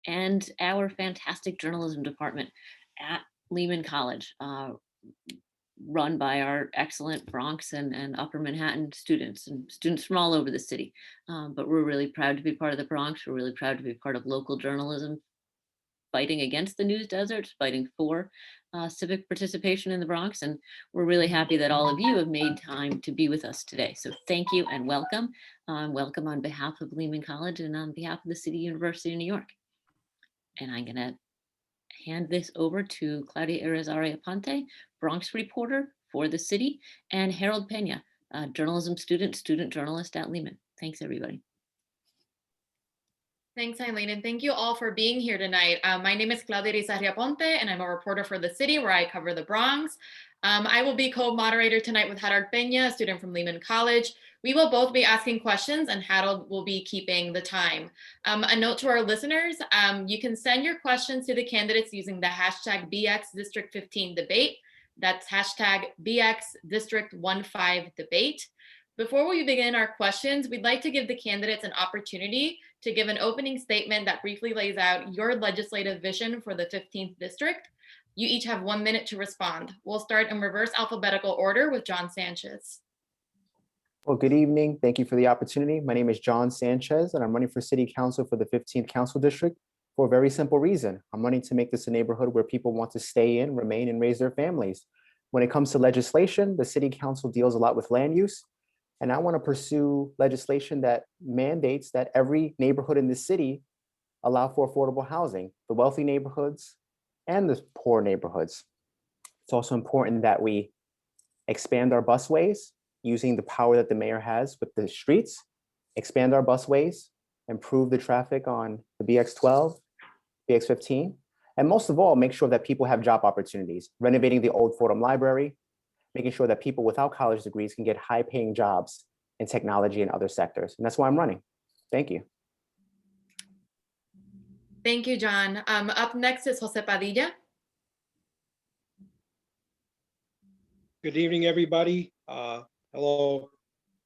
and our fantastic journalism department at Lehman College, run by our excellent Bronx and Upper Manhattan students and students from all over the city. But we're really proud to be part of the Bronx. We're really proud to be part of local journalism, fighting against the news deserts, fighting for civic participation in the Bronx. And we're really happy that all of you have made time to be with us today. So thank you and welcome. Welcome on behalf of Lehman College and on behalf of the City University of New York. And I'm gonna hand this over to Claudia Irizarry Aponte, Bronx reporter for the city, and Harold Pena, journalism student journalist at Lehman. Thanks, everybody. Thanks, Eileen, and thank you all for being here tonight. My name is Claudia Irizarry Aponte, and I'm a reporter for the city where I cover the Bronx. I will be co-moderator tonight with Harold Pena, a student from Lehman College. We will both be asking questions, and Harold will be keeping the time. A note to our listeners, you can send your questions to the candidates using the hashtag BXDistrict15Debate. That's hashtag BXDistrict15Debate. Before we begin our questions, we'd like to give the candidates an opportunity to give an opening statement that briefly lays out your legislative vision for the 15th district. You each have 1 minute to respond. We'll start in reverse alphabetical order with John Sanchez. Well, good evening. Thank you for the opportunity. My name is John Sanchez, and I'm running for City Council for the 15th Council District for a very simple reason. I'm running to make this a neighborhood where people want to stay in, remain, and raise their families. When it comes to legislation, the City Council deals a lot with land use. And I want to pursue legislation that mandates that every neighborhood in the city allow for affordable housing, the wealthy neighborhoods and the poor neighborhoods. It's also important that we expand our busways using the power that the mayor has with the streets, expand our busways, improve the traffic on the BX12, BX15, and most of all, make sure that people have job opportunities, renovating the old Fordham Library, making sure that people without college degrees can get high-paying jobs in technology and other sectors. And that's why I'm running. Thank you. Thank you, John. Up next is Jose Padilla. Good evening, everybody. Hello.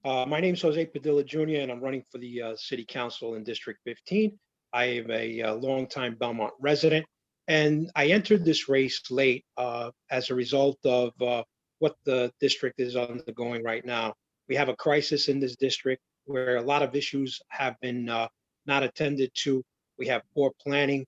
My name is Jose Padilla Jr., and I'm running for the City Council in District 15. I am a longtime Belmont resident, and I entered this race late as a result of what the district is undergoing right now. We have a crisis in this district where a lot of issues have been not attended to. We have poor planning.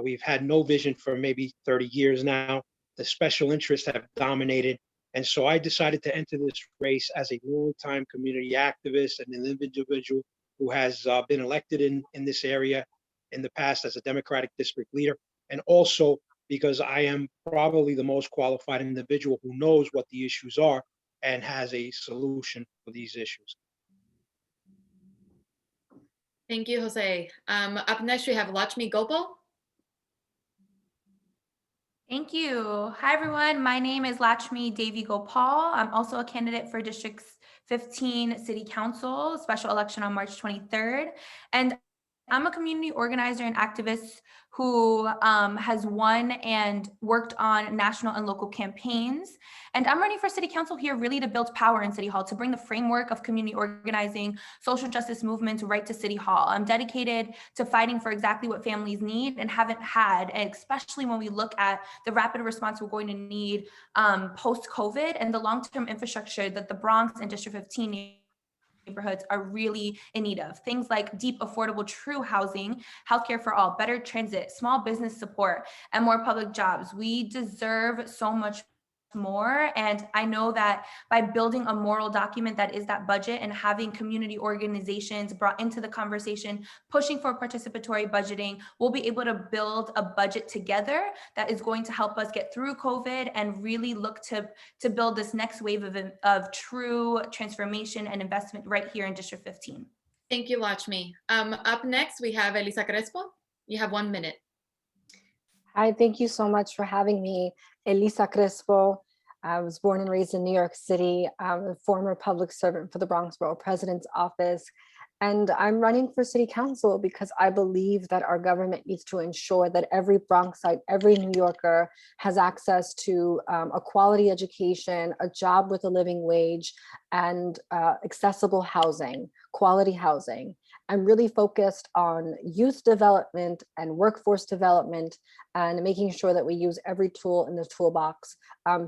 We've had no vision for maybe 30 years now. The special interests have dominated. And so I decided to enter this race as a longtime community activist and an individual who has been elected in this area in the past as a Democratic district leader, and also because I am probably the most qualified individual who knows what the issues are and has a solution for these issues. Thank you, Jose. Up next, we have Lakshmi Gopal. Thank you. Hi, everyone. My name is Lakshmi Devi Gopal. I'm also a candidate for District 15 City Council, special election on March 23rd. And I'm a community organizer and activist who has won and worked on national and local campaigns. And I'm running for City Council here really to build power in City Hall, to bring the framework of community organizing, social justice movements right to City Hall. I'm dedicated to fighting for exactly what families need and haven't had, especially when we look at the rapid response we're going to need post-COVID and the long-term infrastructure that the Bronx and District 15 neighborhoods are really in need of. Things like deep, affordable, true housing, healthcare for all, better transit, small business support, and more public jobs. We deserve so much more. And I know that by building a moral document that is that budget and having community organizations brought into the conversation, pushing for participatory budgeting, we'll be able to build a budget together that is going to help us get through COVID and really look to build this next wave of true transformation and investment right here in District 15. Thank you, Lakshmi. Up next, we have Elisa Crespo. You have 1 minute. Hi, thank you so much for having me. Elisa Crespo. I was born and raised in New York City. I'm a former public servant for the Bronx Borough President's Office. And I'm running for City Council because I believe that our government needs to ensure that every Bronxite, every New Yorker has access to a quality education, a job with a living wage, and accessible housing, quality housing. I'm really focused on youth development and workforce development and making sure that we use every tool in the toolbox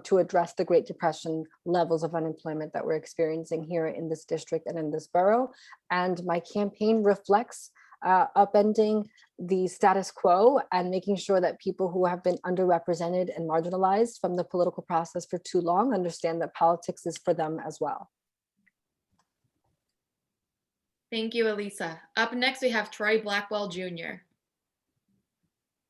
to address the Great Depression levels of unemployment that we're experiencing here in this district and in this borough. And my campaign reflects upending the status quo and making sure that people who have been underrepresented and marginalized from the political process for too long understand that politics is for them as well. Thank you, Elisa. Up next, we have Troy Blackwell Jr.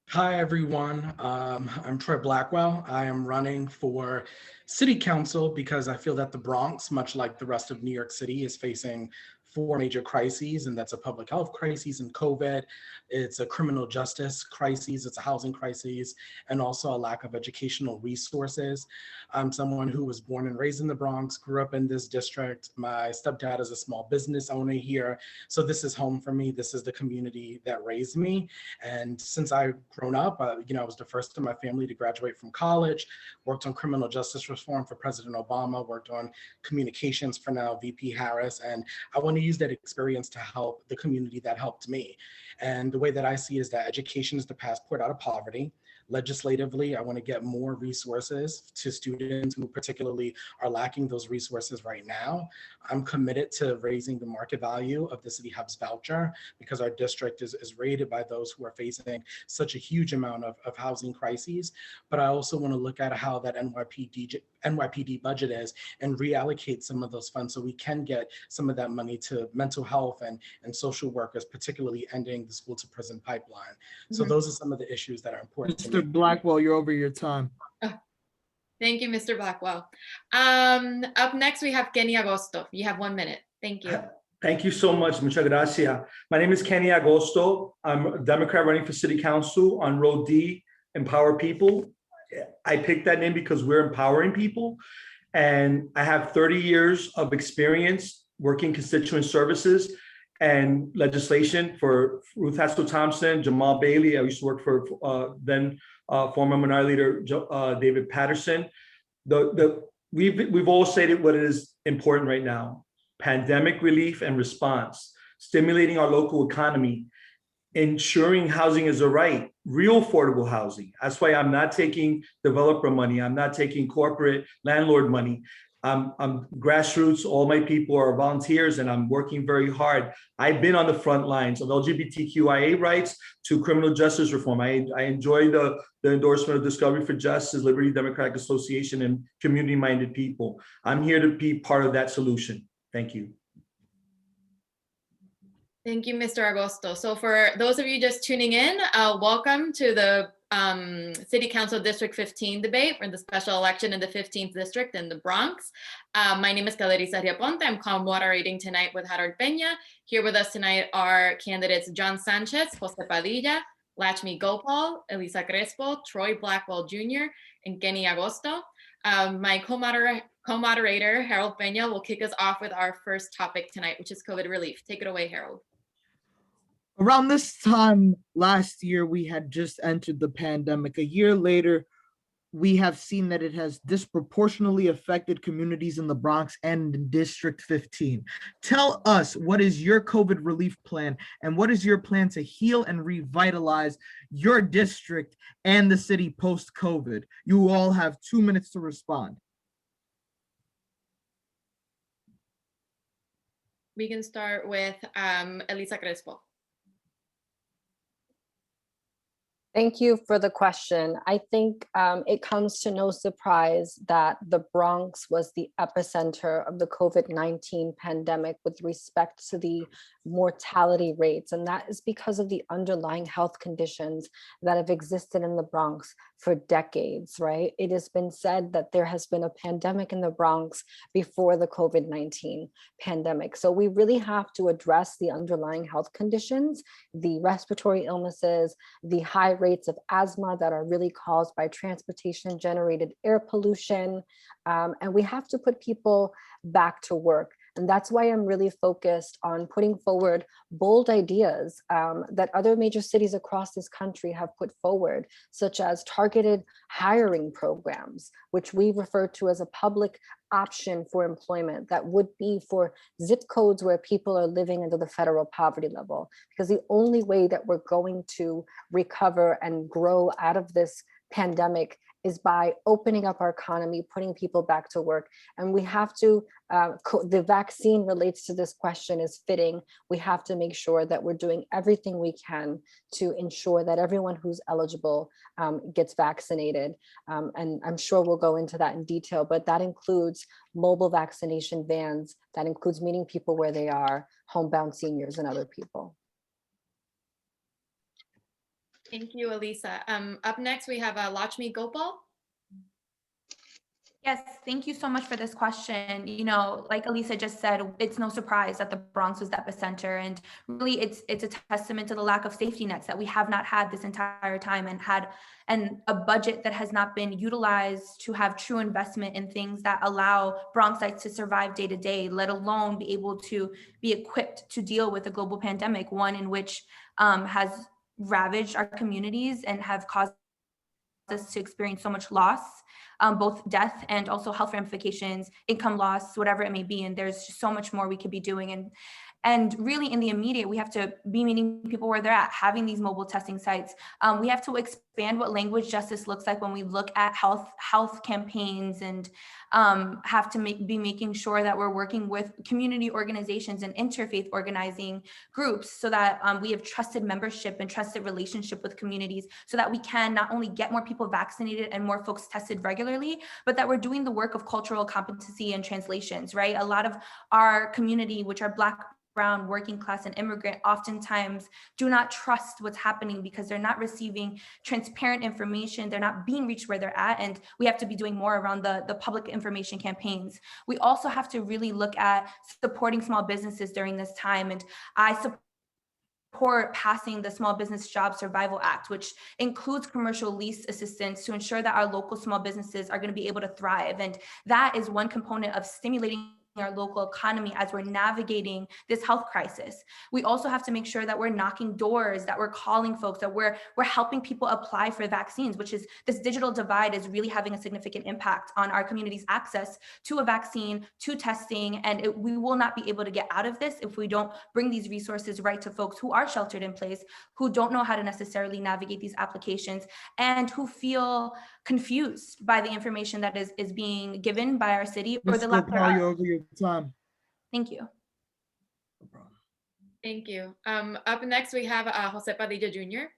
Hi, everyone. I'm Troy Blackwell. I am running for City Council because I feel that the Bronx, much like the rest of New York City, is facing 4 major crises, and that's a public health crisis and COVID, it's a criminal justice crisis, it's a housing crisis, and also a lack of educational resources. I'm someone who was born and raised in the Bronx, grew up in this district. My stepdad is a small business owner here, so this is home for me. This is the community that raised me. And since I've grown up, I was the first in my family to graduate from college, worked on criminal justice reform for President Obama, worked on communications for now VP Harris, and I want to use that experience to help the community that helped me. And the way that I see it is that education is the passport out of poverty. Legislatively, I want to get more resources to students who particularly are lacking those resources right now. I'm committed to raising the market value of the City Hubs voucher because our district is rated by those who are facing such a huge amount of housing crises. But I also want to look at how that NYPD budget is and reallocate some of those funds so we can get some of that money to mental health and social workers, particularly ending the school to prison pipeline. So those are some of the issues that are important to me. Mr. Blackwell, you're over your time. Thank you, Mr. Blackwell. Up next, we Kenny Agosto. You have 1 minute. Thank you. Thank you so much. Muchas gracias. My name is Kenny Agosto. I'm a Democrat running for City Council on Row D, Empower People. I picked that name because we're empowering people. And I have 30 years of experience working constituent services and legislation for Ruth Haskell Thompson, Jamal Bailey. I used to work for then former Minority Leader David Patterson. We've all stated what is important right now: pandemic relief and response, stimulating our local economy, ensuring housing is a right, real affordable housing. That's why I'm not taking developer money. I'm not taking corporate landlord money. I'm grassroots. All my people are volunteers, and I'm working very hard. I've been on the front lines of LGBTQIA rights to criminal justice reform. I enjoy the endorsement of Discovery for Justice, Liberty Democratic Association, and community-minded people. I'm here to be part of that solution. Thank you. Thank you, Mr. Agosto. So for those of you just tuning in, welcome to the City Council District 15 debate for the special election in the 15th District in the Bronx. My name is Elisa Crespo. I'm co-moderating tonight with Harold Peña. Here with us tonight are candidates John Sanchez, Jose Padilla, Lakshmi Gopal, Elisa Crespo, Troy Blackwell Jr., and Kenny Agosto. My co-moderator, Harold Peña, will kick us off with our first topic tonight, which is COVID relief. Take it away, Harold. Around this time last year, we had just entered the pandemic. A year later, we have seen that it has disproportionately affected communities in the Bronx and in District 15. Tell us, what is your COVID relief plan, and what is your plan to heal and revitalize your district and the city post-COVID? You all have 2 minutes to respond. We can start with Elisa Crespo. Thank you for the question. I think it comes to no surprise that the Bronx was the epicenter of the COVID-19 pandemic with respect to the mortality rates. And that is because of the underlying health conditions that have existed in the Bronx for decades, right? It has been said that there has been a pandemic in the Bronx before the COVID-19 pandemic. So we really have to address the underlying health conditions, the respiratory illnesses, the high rates of asthma that are really caused by transportation generated air pollution. And we have to put people back to work. And that's why I'm really focused on putting forward bold ideas that other major cities across this country have put forward, such as targeted hiring programs, which we refer to as a public option for employment that would be for zip codes where people are living under the federal poverty level. Because the only way that we're going to recover and grow out of this pandemic is by opening up our economy, putting people back to work. And we have to, the vaccine relates to this question, is fitting. We have to make sure that we're doing everything we can to ensure that everyone who's eligible gets vaccinated. And I'm sure we'll go into that in detail, but that includes mobile vaccination vans, that includes meeting people where they are, homebound seniors and other people. Thank you, Elisa. Up next, we have Lakshmi Gopal. Yes, thank you so much for this question. You know, like Elisa just said, it's no surprise that the Bronx was the epicenter, and really it's a testament to the lack of safety nets that we have not had this entire time, and a budget that has not been utilized to have true investment in things that allow Bronxites to survive day to day, let alone be able to be equipped to deal with a global pandemic, one in which has ravaged our communities and have caused us to experience so much loss, both death and also health ramifications, income loss, whatever it may be. And there's just so much more we could be doing. And really in the immediate, we have to be meeting people where they're at, having these mobile testing sites. We have to expand what language justice looks like when we look at health campaigns, and have to be making sure that we're working with community organizations and interfaith organizing groups so that we have trusted membership and trusted relationship with communities, so that we can not only get more people vaccinated and more folks tested regularly, but that we're doing the work of cultural competency and translations, right? A lot of our community, which are Black, brown, working class, and immigrant, oftentimes do not trust what's happening because they're not receiving transparent information. They're not being reached where they're at. And we have to be doing more around the public information campaigns. We also have to really look at supporting small businesses during this time. And I support passing the Small Business Job Survival Act, which includes commercial lease assistance to ensure that our local small businesses are going to be able to thrive. And that is one component of stimulating our local economy as we're navigating this health crisis. We also have to make sure that we're knocking doors, that we're calling folks, that we're helping people apply for vaccines, which is this digital divide is really having a significant impact on our community's access to a vaccine, to testing. And we will not be able to get out of this if we don't bring these resources right to folks who are sheltered in place, who don't know how to necessarily navigate these applications, and who feel confused by the information that is being given by our city or the lack thereof. You're over your time. Thank you. Thank you. Up next, we have Jose Padilla Jr.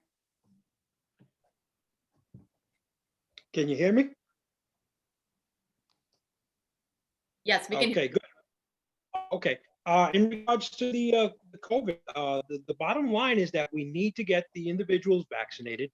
Can you hear me? Yes, we can. Okay, good. Okay. In regards to the COVID, the bottom line is that we need to get the individuals vaccinated.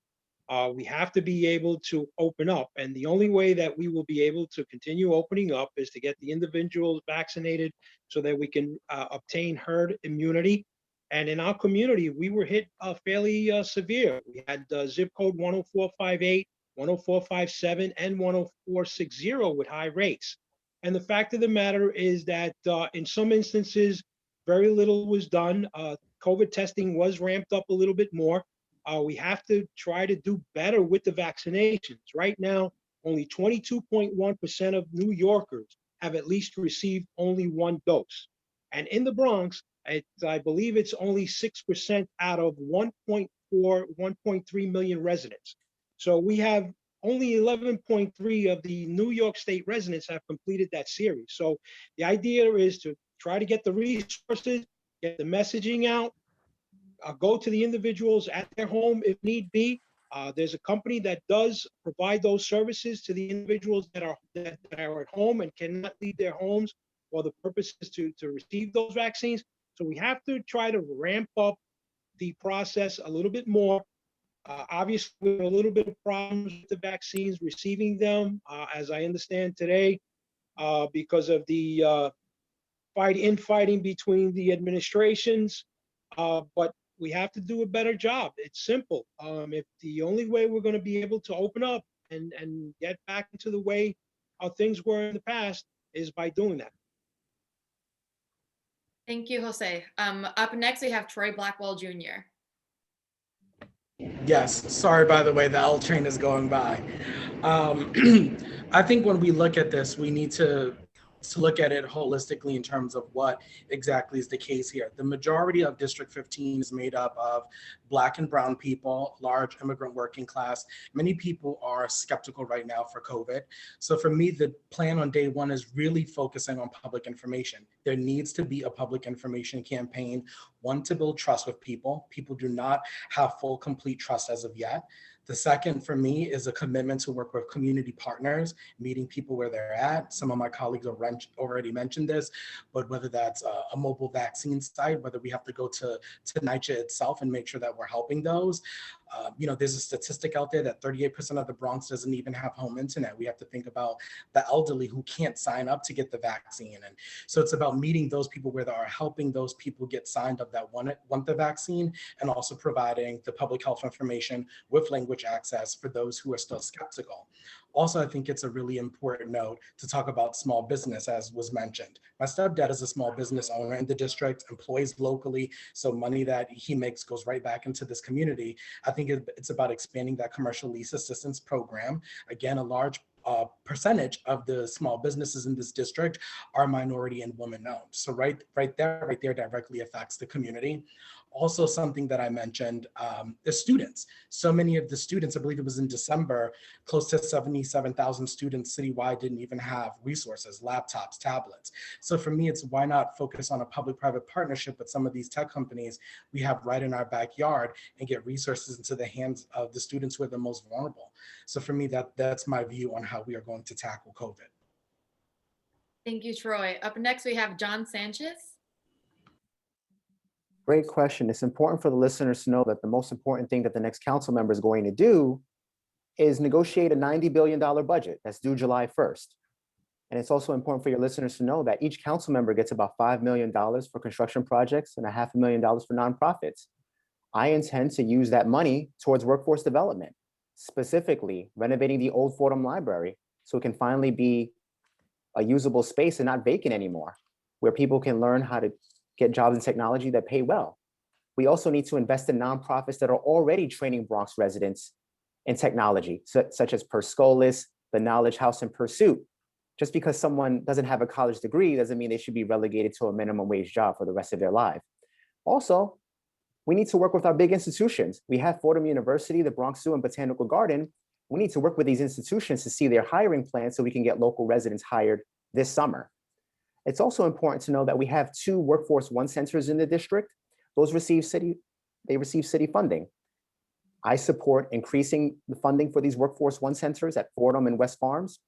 We have to be able to open up. And the only way that we will be able to continue opening up is to get the individuals vaccinated so that we can obtain herd immunity. And in our community, we were hit fairly severe. We had zip code 10458, 10457, and 10460 with high rates. And the fact of the matter is that in some instances, very little was done. COVID testing was ramped up a little bit more. We have to try to do better with the vaccinations. Right now, only 22.1% of New Yorkers have at least received only one dose. And in the Bronx, I believe it's only 6% out of 1.3 million residents. So we have only 11.3 of the New York State residents have completed that series. So the idea is to try to get the resources, get the messaging out, go to the individuals at their home if need be. There's a company that does provide those services to the individuals that are at home and cannot leave their homes for the purposes to receive those vaccines. So we have to try to ramp up the process a little bit more. Obviously, we have a little bit of problems with the vaccines, receiving them, as I understand today, because of the infighting between the administrations. But we have to do a better job. It's simple. If the only way we're going to be able to open up and get back into the way how things were in the past is by doing that. Thank you, Jose. Up next, we have Troy Blackwell Jr. Yes, sorry, by the way, the L train is going by. I think when we look at this, we need to look at it holistically in terms of what exactly is the case here. The majority of District 15 is made up of Black and Brown people, large immigrant working class. Many people are skeptical right now for COVID. So for me, the plan on day one is really focusing on public information. There needs to be a public information campaign, one, to build trust with people. People do not have full, complete trust as of yet. The second for me is a commitment to work with community partners, meeting people where they're at. Some of my colleagues have already mentioned this, but whether that's a mobile vaccine site, whether we have to go to NYCHA itself and make sure that we're helping those. There's a statistic out there that 38% of the Bronx doesn't even have home internet. We have to think about the elderly who can't sign up to get the vaccine. And so it's about meeting those people where they are, helping those people get signed up that want the vaccine, and also providing the public health information with language access for those who are still skeptical. Also, I think it's a really important note to talk about small business, as was mentioned. My stepdad is a small business owner in the district, employs locally, so money that he makes goes right back into this community. I think it's about expanding that commercial lease assistance program. Again, a large percentage of the small businesses in this district are minority and women-owned. So right there directly affects the community. Also, something that I mentioned, the students. So many of the students, I believe it was in December, close to 77,000 students citywide didn't even have resources, laptops, tablets. So for me, it's why not focus on a public-private partnership with some of these tech companies we have right in our backyard and get resources into the hands of the students who are the most vulnerable. So for me, that's my view on how we are going to tackle COVID. Thank you, Troy. Up next, we have John Sanchez. Great question. It's important for the listeners to know that the most important thing that the next council member is going to do is negotiate a $90 billion budget that's due July 1st. And it's also important for your listeners to know that each council member gets about $5 million for construction projects and $500,000 for nonprofits. I intend to use that money towards workforce development, specifically renovating the old Fordham Library so it can finally be a usable space and not vacant anymore, where people can learn how to get jobs in technology that pay well. We also need to invest in nonprofits that are already training Bronx residents in technology, such as Perscolis, the Knowledge House, and Pursuit. Just because someone doesn't have a college degree doesn't mean they should be relegated to a minimum wage job for the rest of their life. Also, we need to work with our big institutions. We have Fordham University, the Bronx Zoo, and Botanical Garden. We need to work with these institutions to see their hiring plans so we can get local residents hired this summer. It's also important to know that we have 2 Workforce One centers in the district. Those receive city funding. I support increasing the funding for these Workforce One centers at Fordham and West Farms,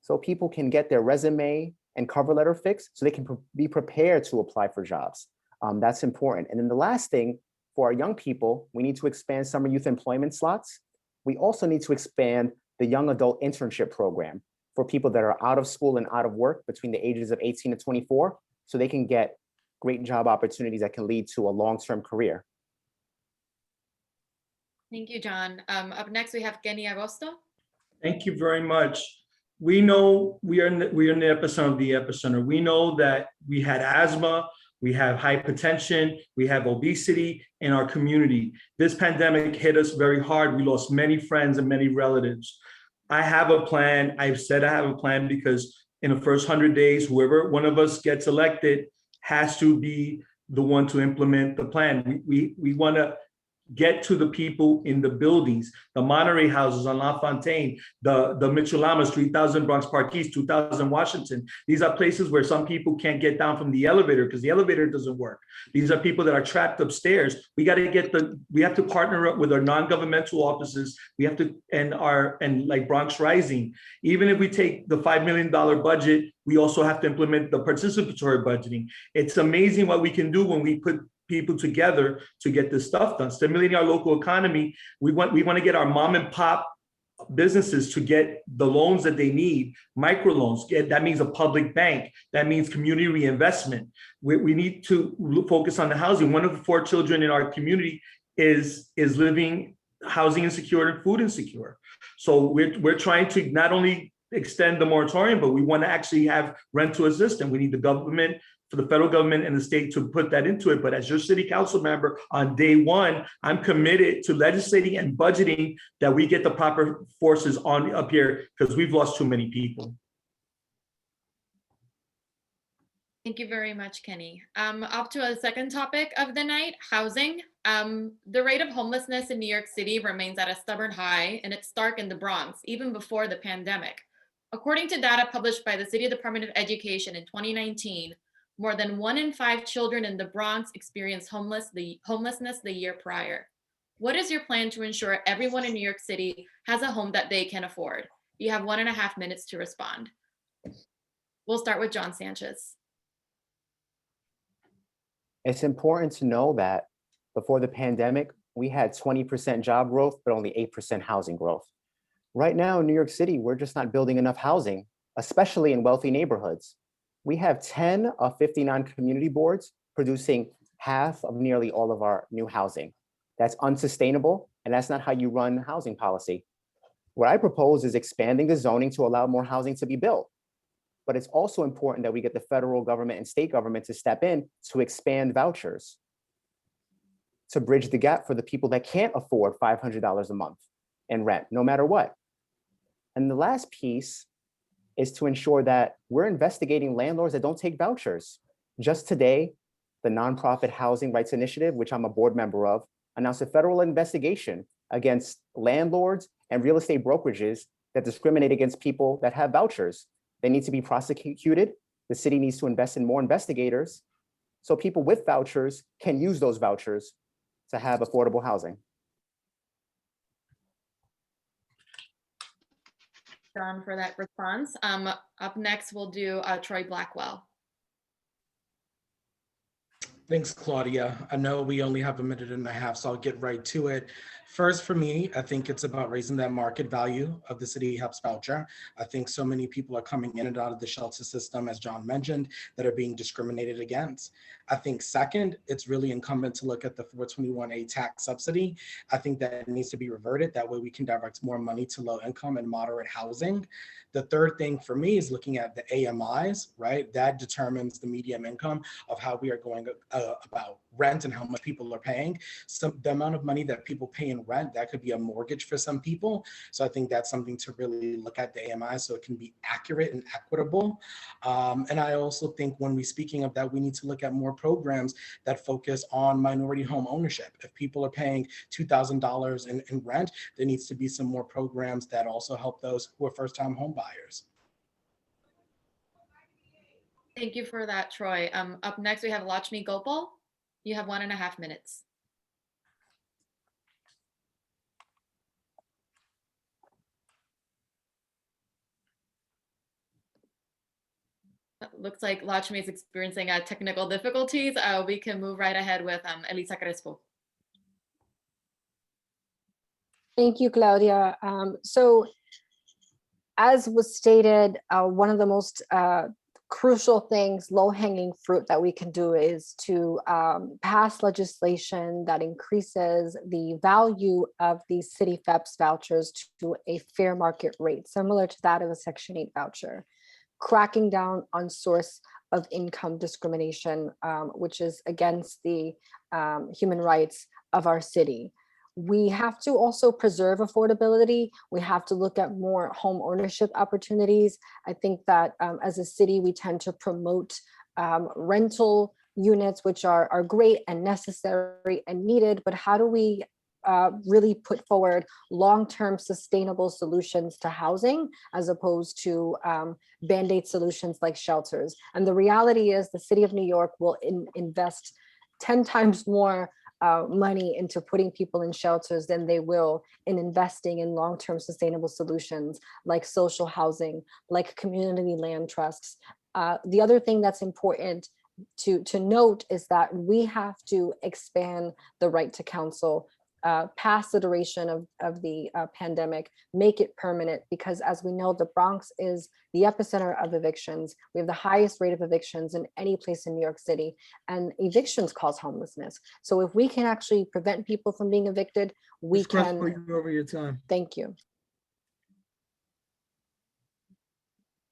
so people can get their resume and cover letter fixed so they can be prepared to apply for jobs. That's important. And then the last thing, for our young people, we need to expand summer youth employment slots. We also need to expand the young adult internship program for people that are out of school and out of work between the ages of 18 to 24, so they can get great job opportunities that can lead to a long-term career. Thank you, John. Up next, we have Kenny Agosto. Thank you very much. We know we are in the epicenter of the epicenter. We know that we had asthma, we have hypertension, we have obesity in our community. This pandemic hit us very hard. We lost many friends and many relatives. I have a plan. I've said I have a plan because in the first 100 days, whoever one of us gets elected has to be the one to implement the plan. We want to get to the people in the buildings, the Monterey houses on La Fontaine, the Michelamas, 3000 Bronx Park East, 2000 Washington. These are places where some people can't get down from the elevator because the elevator doesn't work. These are people that are trapped upstairs. We have to partner up with our non-governmental offices. We have to, and like Bronx Rising. Even if we take the $5 million budget, we also have to implement the participatory budgeting. It's amazing what we can do when we put people together to get this stuff done. Stimulating our local economy. We want to get our mom and pop businesses to get the loans that they need, microloans. That means a public bank. That means community reinvestment. We need to focus on the housing. One of the 4 children in our community is living housing insecure and food insecure. So we're trying to not only extend the moratorium, but we want to actually have rent to assistance. We need the government for the federal government and the state to put that into it. But as your city council member on day one, I'm committed to legislating and budgeting that we get the proper forces on up here because we've lost too many people. Thank you very much, Kenny. Up to a second topic of the night, housing. The rate of homelessness in New York City remains at a stubborn high, and it's stark in the Bronx, even before the pandemic. According to data published by the City Department of Education in 2019, more than 1 in 5 children in the Bronx experienced homelessness the year prior. What is your plan to ensure everyone in New York City has a home that they can afford? You have 1.5 minutes to respond. We'll start with John Sanchez. It's important to know that before the pandemic, we had 20% job growth, but only 8% housing growth. Right now in New York City, we're just not building enough housing, especially in wealthy neighborhoods. We have 10 of 59 community boards producing half of nearly all of our new housing. That's unsustainable, and that's not how you run housing policy. What I propose is expanding the zoning to allow more housing to be built. But it's also important that we get the federal government and state government to step in to expand vouchers, to bridge the gap for the people that can't afford $500 a month in rent, no matter what. And the last piece is to ensure that we're investigating landlords that don't take vouchers. Just today, the nonprofit Housing Rights Initiative, which I'm a board member of, announced a federal investigation against landlords and real estate brokerages that discriminate against people that have vouchers. They need to be prosecuted. The city needs to invest in more investigators so people with vouchers can use those vouchers to have affordable housing. John, for that response. Up next, we'll do Troy Blackwell. Thanks, Claudia. I know we only have 1.5 minutes, so I'll get right to it. First, for me, I think it's about raising that market value of the City Helps voucher. I think so many people are coming in and out of the shelter system, as John mentioned, that are being discriminated against. I think second, it's really incumbent to look at the 421A tax subsidy. I think that it needs to be reverted. That way we can direct more money to low income and moderate housing. The third thing for me is looking at the AMIs, right? That determines the median income of how we are going about rent and how much people are paying. So the amount of money that people pay in rent, that could be a mortgage for some people. So I think that's something to really look at the AMI so it can be accurate and equitable. And I also think when we're speaking of that, we need to look at more programs that focus on minority home ownership. If people are paying $2,000 in rent, there needs to be some more programs that also help those who are first-time home buyers. Thank you for that, Troy. Up next, we have Lakshmi Gopal. You have 1.5 minutes. Looks like Lakshmi is experiencing technical difficulties. We can move right ahead with Elisa Crespo. Thank you, Claudia. So as was stated, one of the most crucial things, low-hanging fruit that we can do is to pass legislation that increases the value of these city FEPS vouchers to a fair market rate, similar to that of a Section 8 voucher, cracking down on source of income discrimination, which is against the human rights of our city. We have to also preserve affordability. We have to look at more home ownership opportunities. I think that as a city, we tend to promote rental units, which are great and necessary and needed, but how do we really put forward long-term sustainable solutions to housing as opposed to band-aid solutions like shelters? And the reality is the city of New York will invest 10 times more money into putting people in shelters than they will in investing in long-term sustainable solutions like social housing, like community land trusts. The other thing that's important to note is that we have to expand the right to counsel past the duration of the pandemic, make it permanent, because as we know, the Bronx is the epicenter of evictions. We have the highest rate of evictions in any place in New York City, and evictions cause homelessness. So if we can actually prevent people from being evicted, we can. You're over your time. Thank you.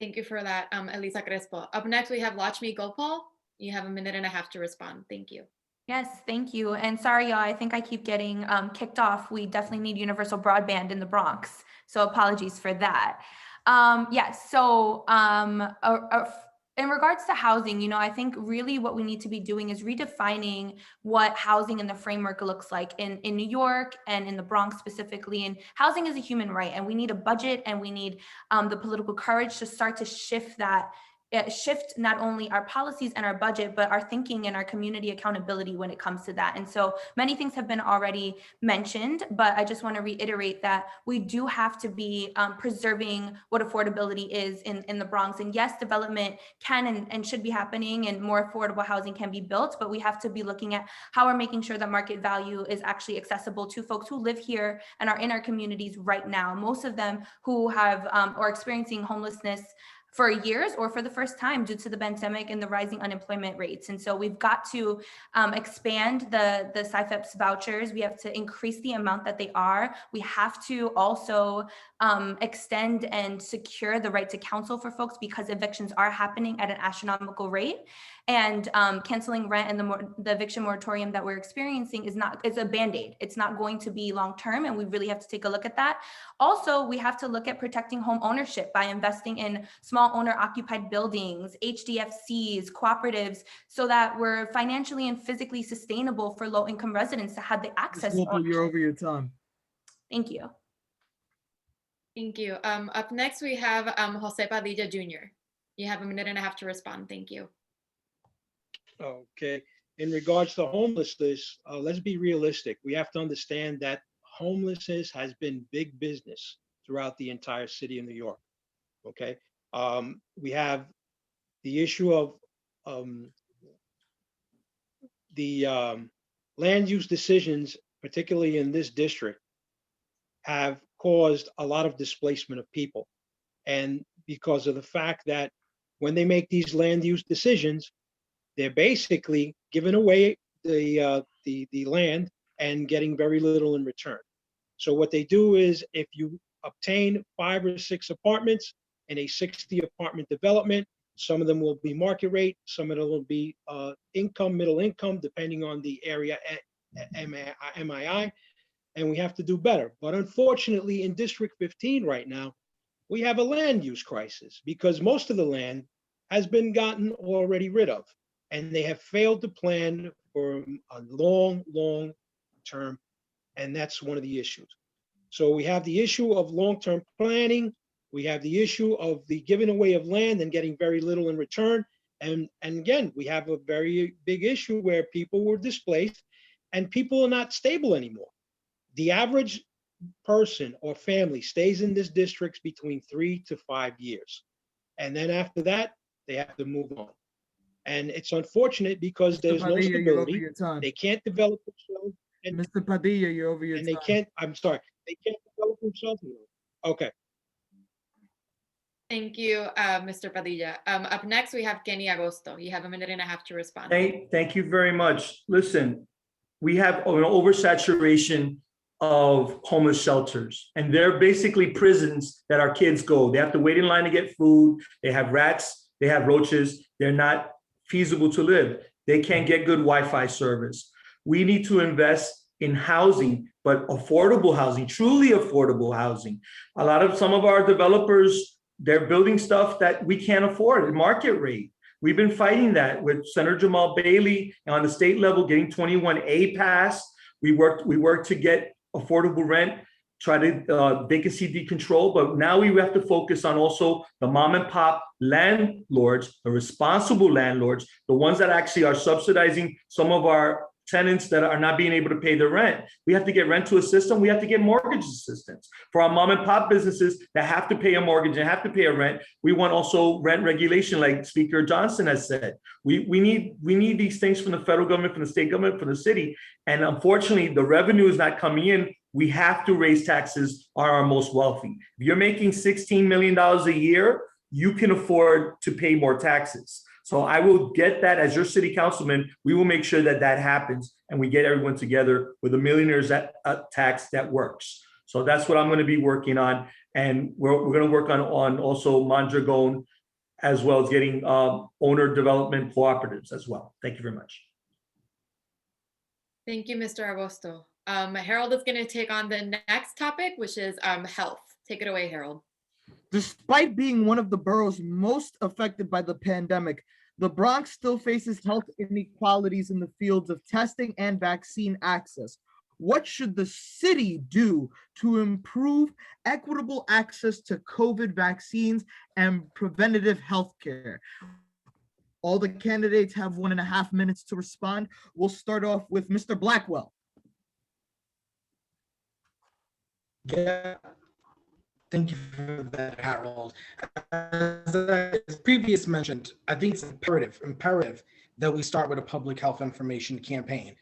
Thank you for that, Elisa Crespo. Up next, we have Lakshmi Gopal. You have a minute and a half to respond. Thank you. Yes, thank you. And sorry, y'all, I think I keep getting kicked off. We definitely need universal broadband in the Bronx. So apologies for that. Yes, so in regards to housing, you know, I think really what we need to be doing is redefining what housing in the framework looks like in New York and in the Bronx specifically. And housing is a human right, and we need a budget, and we need the political courage to start to shift that, shift not only our policies and our budget, but our thinking and our community accountability when it comes to that. And so many things have been already mentioned, but I just want to reiterate that we do have to be preserving what affordability is in the Bronx. And yes, development can and should be happening, and more affordable housing can be built, but we have to be looking at how we're making sure that market value is actually accessible to folks who live here and are in our communities right now. Most of them who have or experiencing homelessness for years or for the first time due to the pandemic and the rising unemployment rates. And so we've got to expand the CIFEPS vouchers. We have to increase the amount that they are. We have to also extend and secure the right to counsel for folks, because evictions are happening at an astronomical rate. And canceling rent and the eviction moratorium that we're experiencing is a Band-Aid. It's not going to be long-term, and we really have to take a look at that. Also, we have to look at protecting home ownership by investing in small owner-occupied buildings, HDFCs, cooperatives, so that we're financially and physically sustainable for low-income residents to have the access. You're over your time. Thank you. Thank you. Up next, we have Jose Padilla Jr. You have a minute and a half to respond. Thank you. Okay. In regards to homelessness, let's be realistic. We have to understand that homelessness has been big business throughout the entire city of New York. Okay. We have the issue of the land use decisions, particularly in this district, have caused a lot of displacement of people. And because of the fact that when they make these land use decisions, they're basically giving away the land and getting very little in return. So what they do is, if you obtain 5 or 6 apartments in a 60 apartment development, some of them will be market rate, some of them will be income, middle income, depending on the area MII, and we have to do better. But unfortunately, in District 15 right now, we have a land use crisis because most of the land has been gotten already rid of, and they have failed to plan for a long, long term, and that's one of the issues. So we have the issue of long-term planning. We have the issue of the giving away of land and getting very little in return. And again, we have a very big issue where people were displaced and people are not stable anymore. The average person or family stays in this district between 3 to 5 years. And then after that, they have to move on. And it's unfortunate because there's no stability. They can't develop themselves. And, Mr. Padilla, you're over your time. And they can't, I'm sorry, they can't develop themselves. Okay. Thank you, Mr. Padilla. Up next, we have Kenny Agosto. You have a minute and a half to respond. Thank you very much. Listen, we have an oversaturation of homeless shelters, and they're basically prisons that our kids go. They have to wait in line to get food. They have rats, they have roaches. They're not feasible to live. They can't get good Wi-Fi service. We need to invest in housing, but affordable housing, truly affordable housing. Some of our developers, they're building stuff that we can't afford at market rate. We've been fighting that with Senator Jamal Bailey on the state level, getting 21A passed. We worked to get affordable rent, try to vacancy decontrol, but now we have to focus on also the mom and pop landlords, the responsible landlords, the ones that actually are subsidizing some of our tenants that are not being able to pay their rent. We have to get rent to assistance. We have to get mortgage assistance for our mom and pop businesses that have to pay a mortgage and have to pay a rent. We want also rent regulation, like Speaker Johnson has said. We need these things from the federal government, from the state government, from the city. And unfortunately, the revenue is not coming in. We have to raise taxes on our most wealthy. If you're making $16 million a year, you can afford to pay more taxes. So I will get that as your city councilman. We will make sure that that happens and we get everyone together with a millionaire's tax that works. So that's what I'm going to be working on. And we're going to work on also Mondragon as well as getting owner development cooperatives as well. Thank you very much. Thank you, Mr. Agosto. Harold is going to take on the next topic, which is health. Take it away, Harold. Despite being one of the boroughs most affected by the pandemic, the Bronx still faces health inequalities in the fields of testing and vaccine access. What should the city do to improve equitable access to COVID vaccines and preventative health care? All the candidates have 1.5 minutes to respond. We'll start off with Mr. Blackwell. Yeah, thank you for that, Harold. As previous mentioned, I think it's imperative that we start with a public health information campaign.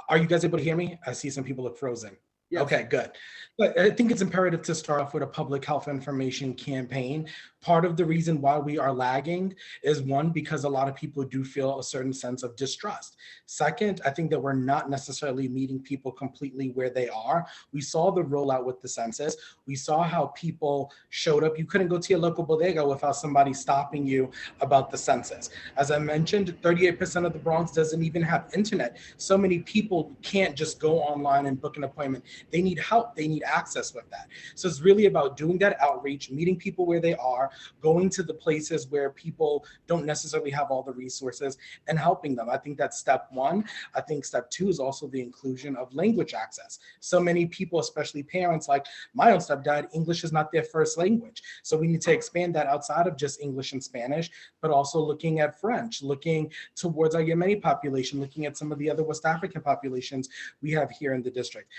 Are you guys able to hear me? I see some people look frozen. Yes. Okay, good. But I think it's imperative to start off with a public health information campaign. Part of the reason why we are lagging is, one, because a lot of people do feel a certain sense of distrust. Second, I think that we're not necessarily meeting people completely where they are. We saw the rollout with the census. We saw how people showed up. You couldn't go to your local bodega without somebody stopping you about the census. As I mentioned, 38% of the Bronx doesn't even have internet. So many people can't just go online and book an appointment. They need help. They need access with that. So it's really about doing that outreach, meeting people where they are, going to the places where people don't necessarily have all the resources, and helping them. I think that's step one. I think step two is also the inclusion of language access. So many people, especially parents, like my own stepdad, English is not their first language. So we need to expand that outside of just English and Spanish, but also looking at French, looking towards our Yemeni population, looking at some of the other West African populations we have here in the district.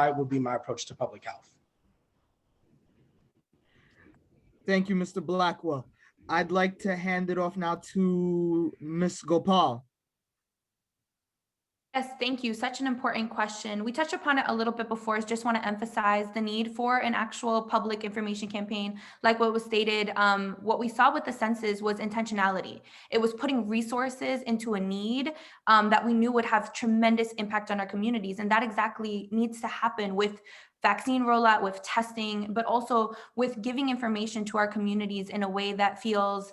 Would be my approach to public health. Thank you, Mr. Blackwell. I'd like to hand it off now to Ms. Gopal. Yes, thank you. Such an important question. We touched upon it a little bit before. I just want to emphasize the need for an actual public information campaign. Like what was stated, what we saw with the census was intentionality. It was putting resources into a need that we knew would have tremendous impact on our communities. And that exactly needs to happen with vaccine rollout, with testing, but also with giving information to our communities in a way that feels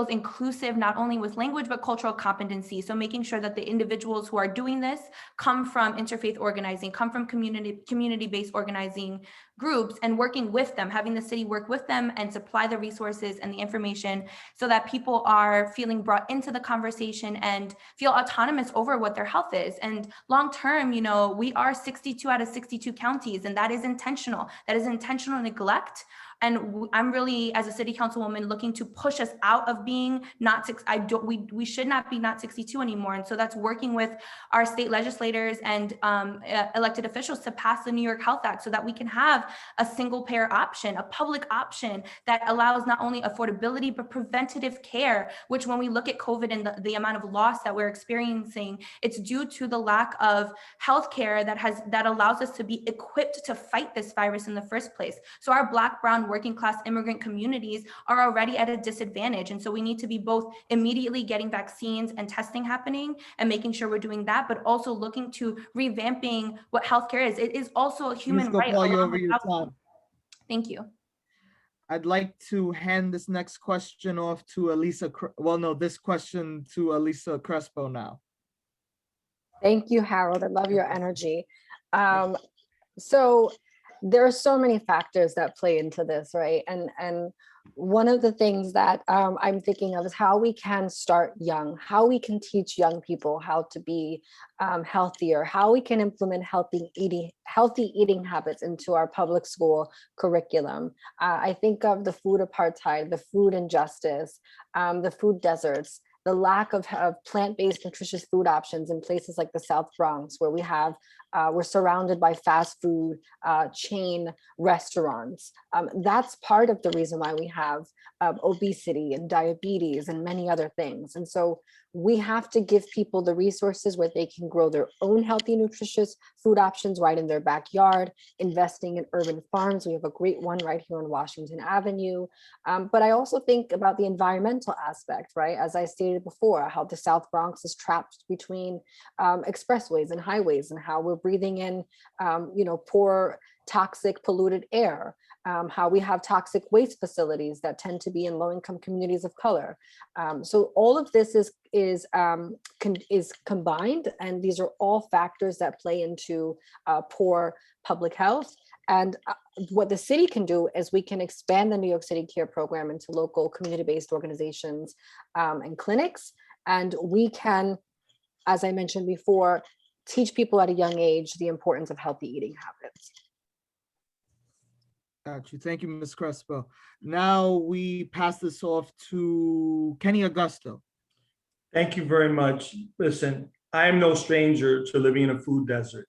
inclusive, not only with language, but cultural competency. So making sure that the individuals who are doing this come from interfaith organizing, come from community-based organizing groups, and working with them, having the city work with them and supply the resources and the information so that people are feeling brought into the conversation and feel autonomous over what their health is. And long-term, we are 62 out of 62 counties, and that is intentional. That is intentional neglect. And I'm really, as a city councilwoman, looking to push us out of being we should not be not 62 anymore. And so that's working with our state legislators and elected officials to pass the New York Health Act so that we can have a single payer option, a public option that allows not only affordability, but preventative care, which when we look at COVID and the amount of loss that we're experiencing, it's due to the lack of healthcare that allows us to be equipped to fight this virus in the first place. So our Black, brown, working class immigrant communities are already at a disadvantage. And so we need to be both immediately getting vaccines and testing happening and making sure we're doing that, but also looking to revamping what healthcare is. It is also a human right. Over your time. Thank you. I'd like to hand this next question off to this question to Elisa Crespo now. Thank you, Harold. I love your energy. So there are so many factors that play into this, right? And one of the things that I'm thinking of is how we can start young, how we can teach young people how to be healthier, how we can implement healthy eating habits into our public school curriculum. I think of the food apartheid, the food injustice, the food deserts, the lack of plant-based nutritious food options in places like the South Bronx, where we're surrounded by fast food chain restaurants. That's part of the reason why we have obesity and diabetes and many other things. And so we have to give people the resources where they can grow their own healthy, nutritious food options right in their backyard, investing in urban farms. We have a great one right here on Washington Avenue. But I also think about the environmental aspect, right? As I stated before, how the South Bronx is trapped between expressways and highways, and how we're breathing in, poor toxic polluted air, how we have toxic waste facilities that tend to be in low-income communities of color. So all of this is combined, and these are all factors that play into poor public health. And what the city can do is we can expand the New York City Care program into local community-based organizations and clinics. And we can, as I mentioned before, teach people at a young age the importance of healthy eating habits. Got you. Thank you, Ms. Crespo. Now we pass this off to Kenny Agusto. Thank you very much. Listen, I am no stranger to living in a food desert.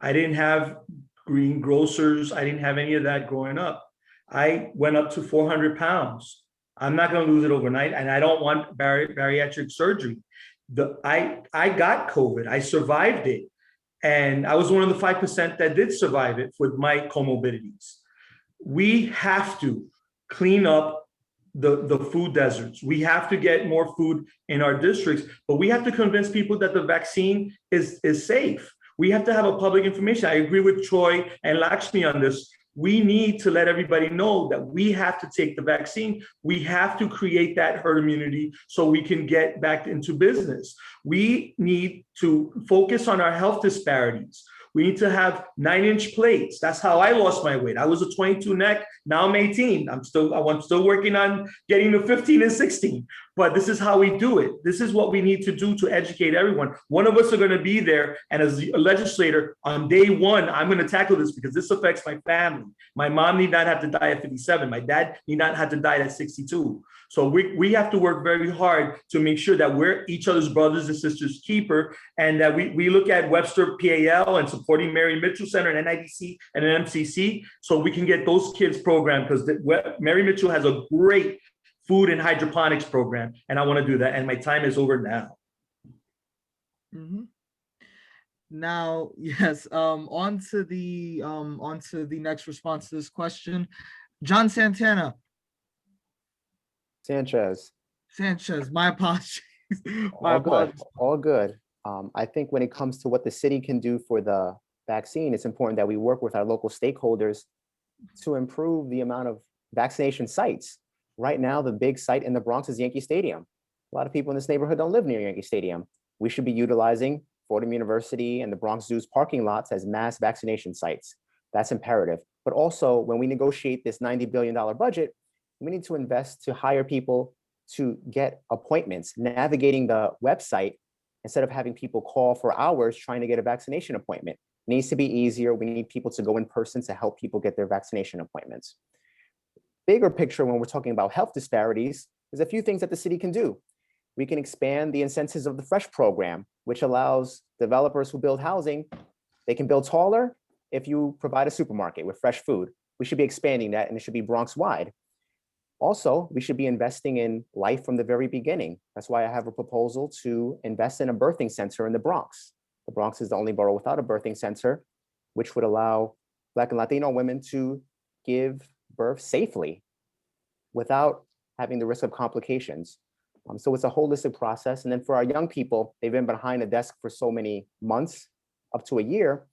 I didn't have green grocers. I didn't have any of that growing up. I went up to 400 pounds. I'm not going to lose it overnight, and I don't want bariatric surgery. I got COVID. I survived it, and I was one of the 5% that did survive it with my comorbidities. We have to clean up the food deserts. We have to get more food in our districts, but we have to convince people that the vaccine is safe. We have to have a public information. I agree with Troy and Lakshmi on this. We need to let everybody know that we have to take the vaccine. We have to create that herd immunity so we can get back into business. We need to focus on our health disparities. We need to have 9-inch plates. That's how I lost my weight. I was a 22 neck. Now I'm 18. I'm still working on getting to 15 and 16. But this is how we do it. This is what we need to do to educate everyone. One of us are going to be there. And as a legislator, on day one, I'm going to tackle this because this affects my family. My mom need not have to die at 57. My dad need not have to die at 62. So we have to work very hard to make sure that we're each other's brothers and sisters keeper, and that we look at Webster PAL and supporting Mary Mitchell Center and NIDC and an MCC so we can get those kids programmed, because Mary Mitchell has a great food and hydroponics program, and I want to do that. And my time is over now. Mm-hmm. Now, yes, on to the next response to this question. John Sanchez, my apologies. All good. I think when it comes to what the city can do for the vaccine, it's important that we work with our local stakeholders to improve the amount of vaccination sites. Right now, the big site in the Bronx is Yankee Stadium. A lot of people in this neighborhood don't live near Yankee Stadium. We should be utilizing Fordham University and the Bronx Zoo's parking lots as mass vaccination sites. That's imperative. But also, when we negotiate this $90 billion budget, we need to invest to hire people to get appointments, navigating the website instead of having people call for hours trying to get a vaccination appointment. It needs to be easier. We need people to go in person to help people get their vaccination appointments. Bigger picture, when we're talking about health disparities, there's a few things that the city can do. We can expand the incentives of the FRESH program, which allows developers who build housing, they can build taller if you provide a supermarket with fresh food. We should be expanding that, and it should be Bronx-wide. Also, we should be investing in life from the very beginning. That's why I have a proposal to invest in a birthing center in the Bronx. The Bronx is the only borough without a birthing center, which would allow Black and Latino women to give birth safely without having the risk of complications. So it's a holistic process. And then for our young people, they've been behind a desk for so many months, up to a year.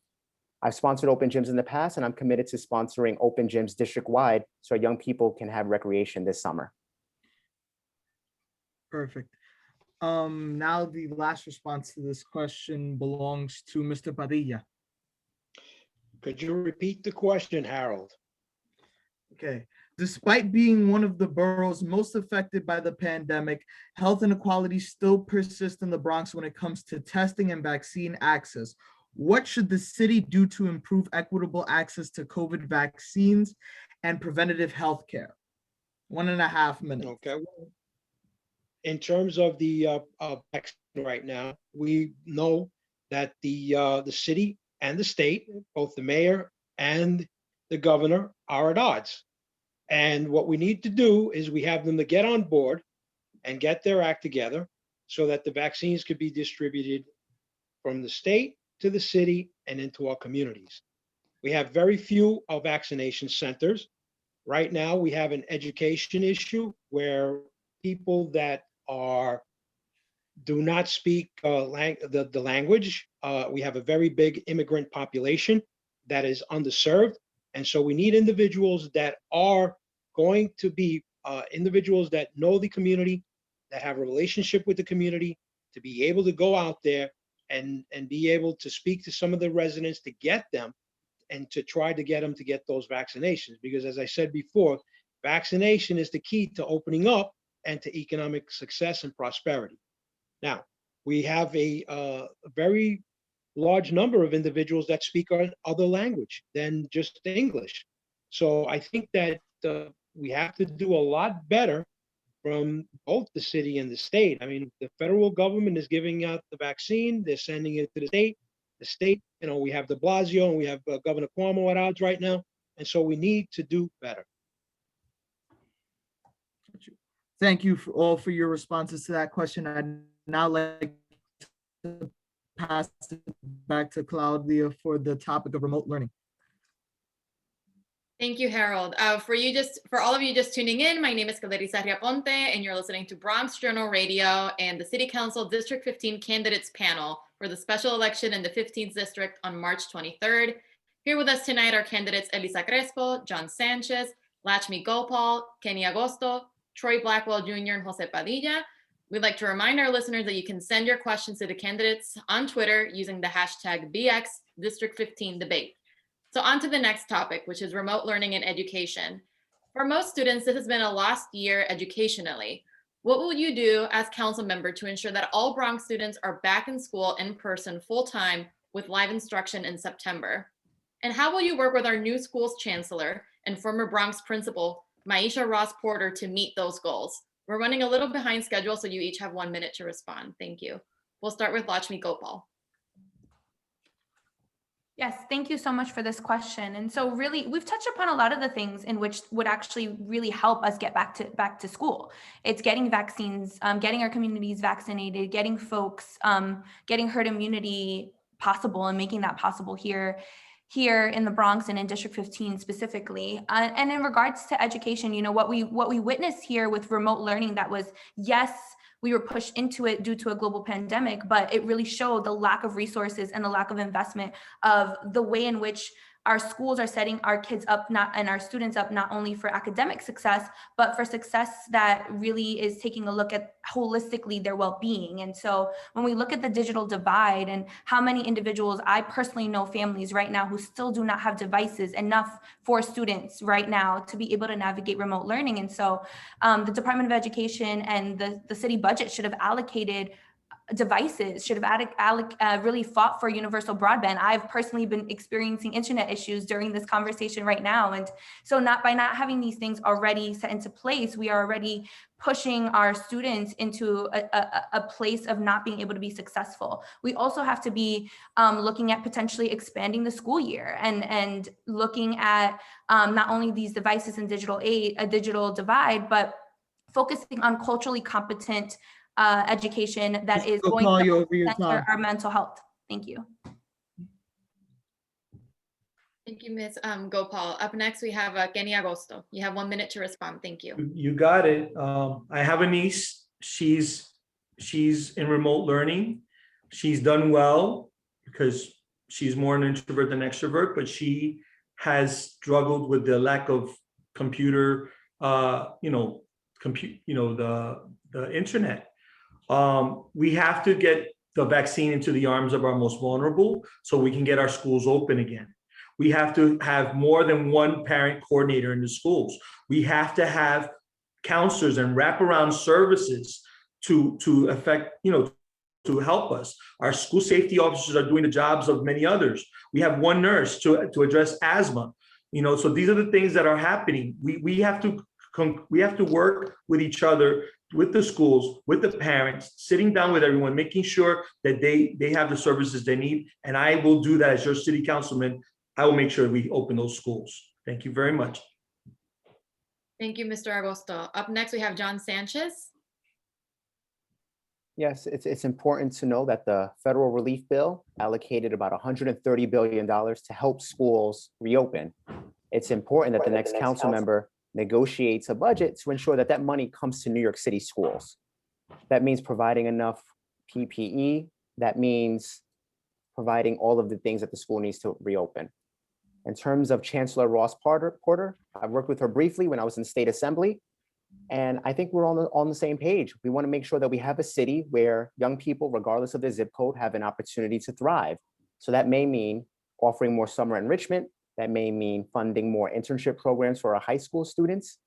I've sponsored open gyms in the past, and I'm committed to sponsoring open gyms district-wide so our young people can have recreation this summer. Perfect. Now the last response to this question belongs to Mr. Padilla. Could you repeat the question, Harold? Okay. Despite being one of the boroughs most affected by the pandemic, health inequalities still persist in the Bronx when it comes to testing and vaccine access. What should the city do to improve equitable access to COVID vaccines and preventative health care? 1.5 minutes. Okay. In terms of the vaccine right now, we know that the city and the state, both the mayor and the governor, are at odds. And what we need to do is we have them to get on board and get their act together so that the vaccines could be distributed from the state to the city and into our communities. We have very few vaccination centers. Right now, we have an education issue where people that do not speak the language, we have a very big immigrant population that is underserved. And so we need individuals that are going to be individuals that know the community, that have a relationship with the community, to be able to go out there and be able to speak to some of the residents to get them and to try to get them to get those vaccinations. Because as I said before, vaccination is the key to opening up and to economic success and prosperity. Now, we have a very large number of individuals that speak other language than just English. So I think that we have to do a lot better from both the city and the state. I mean, the federal government is giving out the vaccine, they're sending it to the state. The state, we have de Blasio and we have Governor Cuomo at odds right now. And so we need to do better. Thank you all for your responses to that question. I'd now like to pass it back to Claudia for the topic of remote learning. Thank you, Harold. For all of you just tuning in, my name is Elisa Crespo, and you're listening to Bronx Journal Radio and the City Council District 15 Candidates Panel for the special election in the 15th District on March 23rd. Here with us tonight are candidates Elisa Crespo, John Sanchez, Lakshmi Gopal, Kenny Agosto, Troy Blackwell Jr., and Jose Padilla. We'd like to remind our listeners that you can send your questions to the candidates on Twitter using the hashtag #BXDistrict15Debate. So on to the next topic, which is remote learning and education. For most students, this has been a lost year educationally. What will you do as council member to ensure that all Bronx students are back in school in person full-time with live instruction in September? And how will you work with our new school's chancellor and former Bronx principal, Maisha Ross Porter, to meet those goals? We're running a little behind schedule, so you each have 1 minute to respond. Thank you. We'll start with Lakshmi Gopal. Yes, thank you so much for this question. And so really, we've touched upon a lot of the things in which would actually really help us get back to school. It's getting vaccines, getting our communities vaccinated, getting folks, getting herd immunity possible and making that possible here in the Bronx and in District 15 specifically. And in regards to education, what we witnessed here with remote learning, that was, yes, we were pushed into it due to a global pandemic, but it really showed the lack of resources and the lack of investment of the way in which our schools are setting our kids up and our students up, not only for academic success, but for success that really is taking a look at holistically their well-being. And so when we look at the digital divide and how many individuals, I personally know families right now who still do not have devices enough for students right now to be able to navigate remote learning. And so the Department of Education and the city budget should have allocated devices, should have really fought for universal broadband. I've personally been experiencing internet issues during this conversation right now. And so by not having these things already set into place, we are already pushing our students into a place of not being able to be successful. We also have to be looking at potentially expanding the school year and looking at not only these devices and a digital divide, but focusing on culturally competent education that is going to center our mental health. Thank you. Thank you, Ms. Gopal. Up next, we have Kenny Agosto. You have 1 minute to respond. Thank you. You got it. I have a niece. She's in remote learning. She's done well because she's more an introvert than extrovert, but she has struggled with the lack of computer, the internet. We have to get the vaccine into the arms of our most vulnerable so we can get our schools open again. We have to have more than one parent coordinator in the schools. We have to have counselors and wraparound services to help us. Our school safety officers are doing the jobs of many others. We have one nurse to address asthma. So these are the things that are happening. We have to work with each other, with the schools, with the parents, sitting down with everyone, making sure that they have the services they need. And I will do that as your city councilman. I will make sure we open those schools. Thank you very much. Thank you, Mr. Agosto. Up next, we have John Sanchez. Yes, it's important to know that the federal relief bill allocated about $130 billion to help schools reopen. It's important that the next council member negotiates a budget to ensure that money comes to New York City schools. That means providing enough PPE. That means providing all of the things that the school needs to reopen. In terms of Chancellor Ross Porter, I worked with her briefly when I was in State Assembly. And I think we're on the same page. We want to make sure that we have a city where young people, regardless of their zip code, have an opportunity to thrive. So that may mean offering more summer enrichment. That may mean funding more internship programs for our high school students.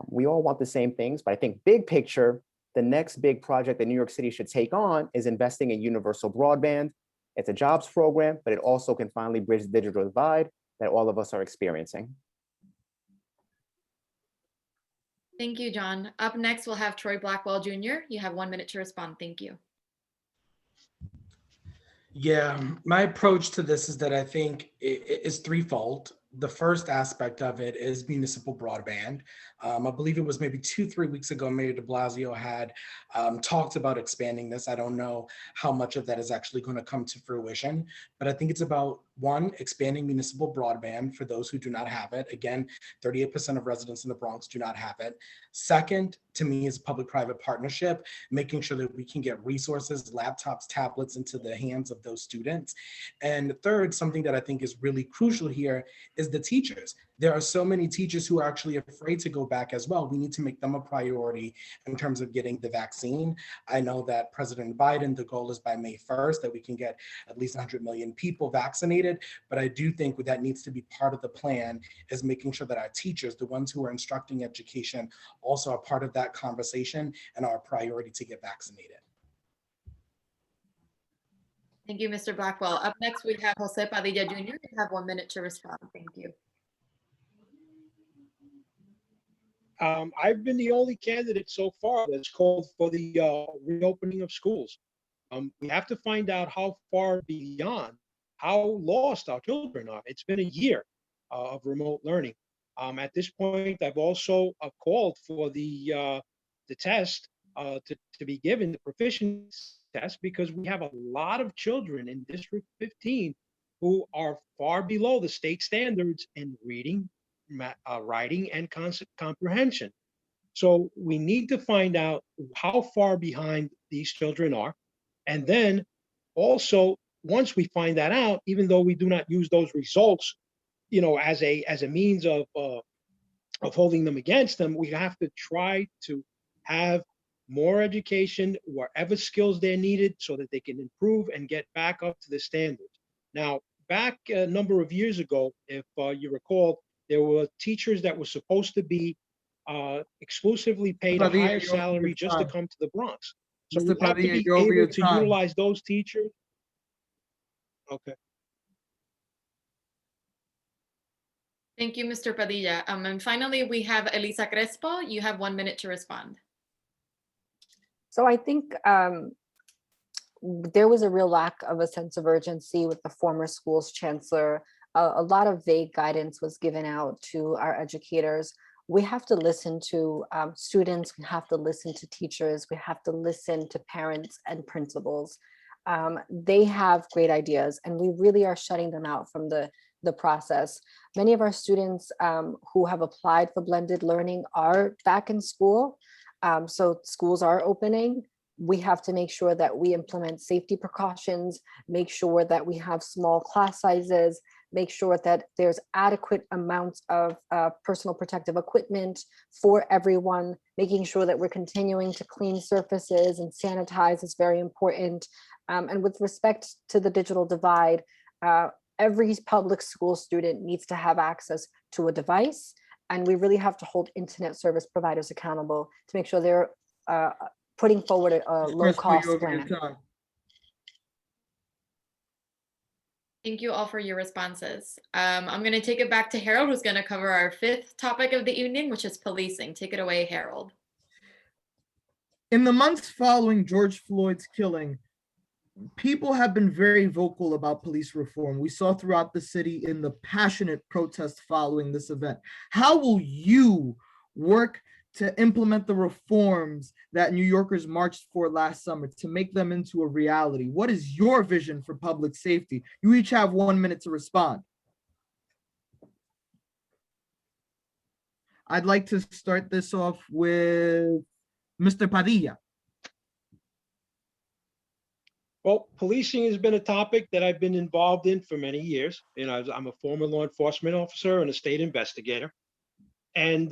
We all want the same things, but I think big picture, the next big project that New York City should take on is investing in universal broadband. It's a jobs program, but it also can finally bridge the digital divide that all of us are experiencing. Thank you, John. Up next, we'll have Troy Blackwell Jr. You have 1 minute to respond. Thank you. Yeah, my approach to this is that I think it is threefold. The first aspect of it is municipal broadband. I believe it was maybe 2-3 weeks ago, Mayor de Blasio had talked about expanding this. I don't know how much of that is actually going to come to fruition, but I think it's about, one, expanding municipal broadband for those who do not have it. Again, 38% of residents in the Bronx do not have it. Second, to me, is public-private partnership, making sure that we can get resources, laptops, tablets into the hands of those students. And third, something that I think is really crucial here is the teachers. There are so many teachers who are actually afraid to go back as well. We need to make them a priority in terms of getting the vaccine. I know that President Biden, the goal is by May 1st that we can get at least 100 million people vaccinated. But I do think that needs to be part of the plan, is making sure that our teachers, the ones who are instructing education, also are part of that conversation and are a priority to get vaccinated. Thank you, Mr. Blackwell. Up next, we have Jose Padilla Jr. You have 1 minute to respond. Thank you. I've been the only candidate so far that's called for the reopening of schools. We have to find out how far beyond, how lost our children are. It's been a year of remote learning. At this point, I've also called for the test to be given, the proficiency test, because we have a lot of children in District 15 who are far below the state standards in reading, writing, and comprehension. So we need to find out how far behind these children are. And then also, once we find that out, even though we do not use those results, as a means of holding them against them, we have to try to have more education wherever skills they're needed so that they can improve and get back up to the standards. Now, back a number of years ago, if you recall, there were teachers that were supposed to be exclusively paid a higher salary just to come to the Bronx. So we have to be able to utilize those teachers. Okay. Thank you, Mr. Padilla. And finally, we have Elisa Crespo. You have 1 minute to respond. So I think there was a real lack of a sense of urgency with the former school's chancellor. A lot of vague guidance was given out to our educators. We have to listen to students, we have to listen to teachers, we have to listen to parents and principals. They have great ideas and we really are shutting them out from the process. Many of our students who have applied for blended learning are back in school. So schools are opening. We have to make sure that we implement safety precautions, make sure that we have small class sizes, make sure that there's adequate amounts of personal protective equipment for everyone, making sure that we're continuing to clean surfaces and sanitize is very important. And with respect to the digital divide, every public school student needs to have access to a device. And we really have to hold internet service providers accountable to make sure they're putting forward a low-cost plan. Thank you all for your responses. I'm going to take it back to Harold, who's going to cover our fifth topic of the evening, which is policing. Take it away, Harold. In the months following George Floyd's killing, people have been very vocal about police reform. We saw throughout the city in the passionate protests following this event. How will you work to implement the reforms that New Yorkers marched for last summer to make them into a reality? What is your vision for public safety? You each have 1 minute to respond. I'd like to start this off with Mr. Padilla. Well, policing has been a topic that I've been involved in for many years. I'm a former law enforcement officer and a state investigator. And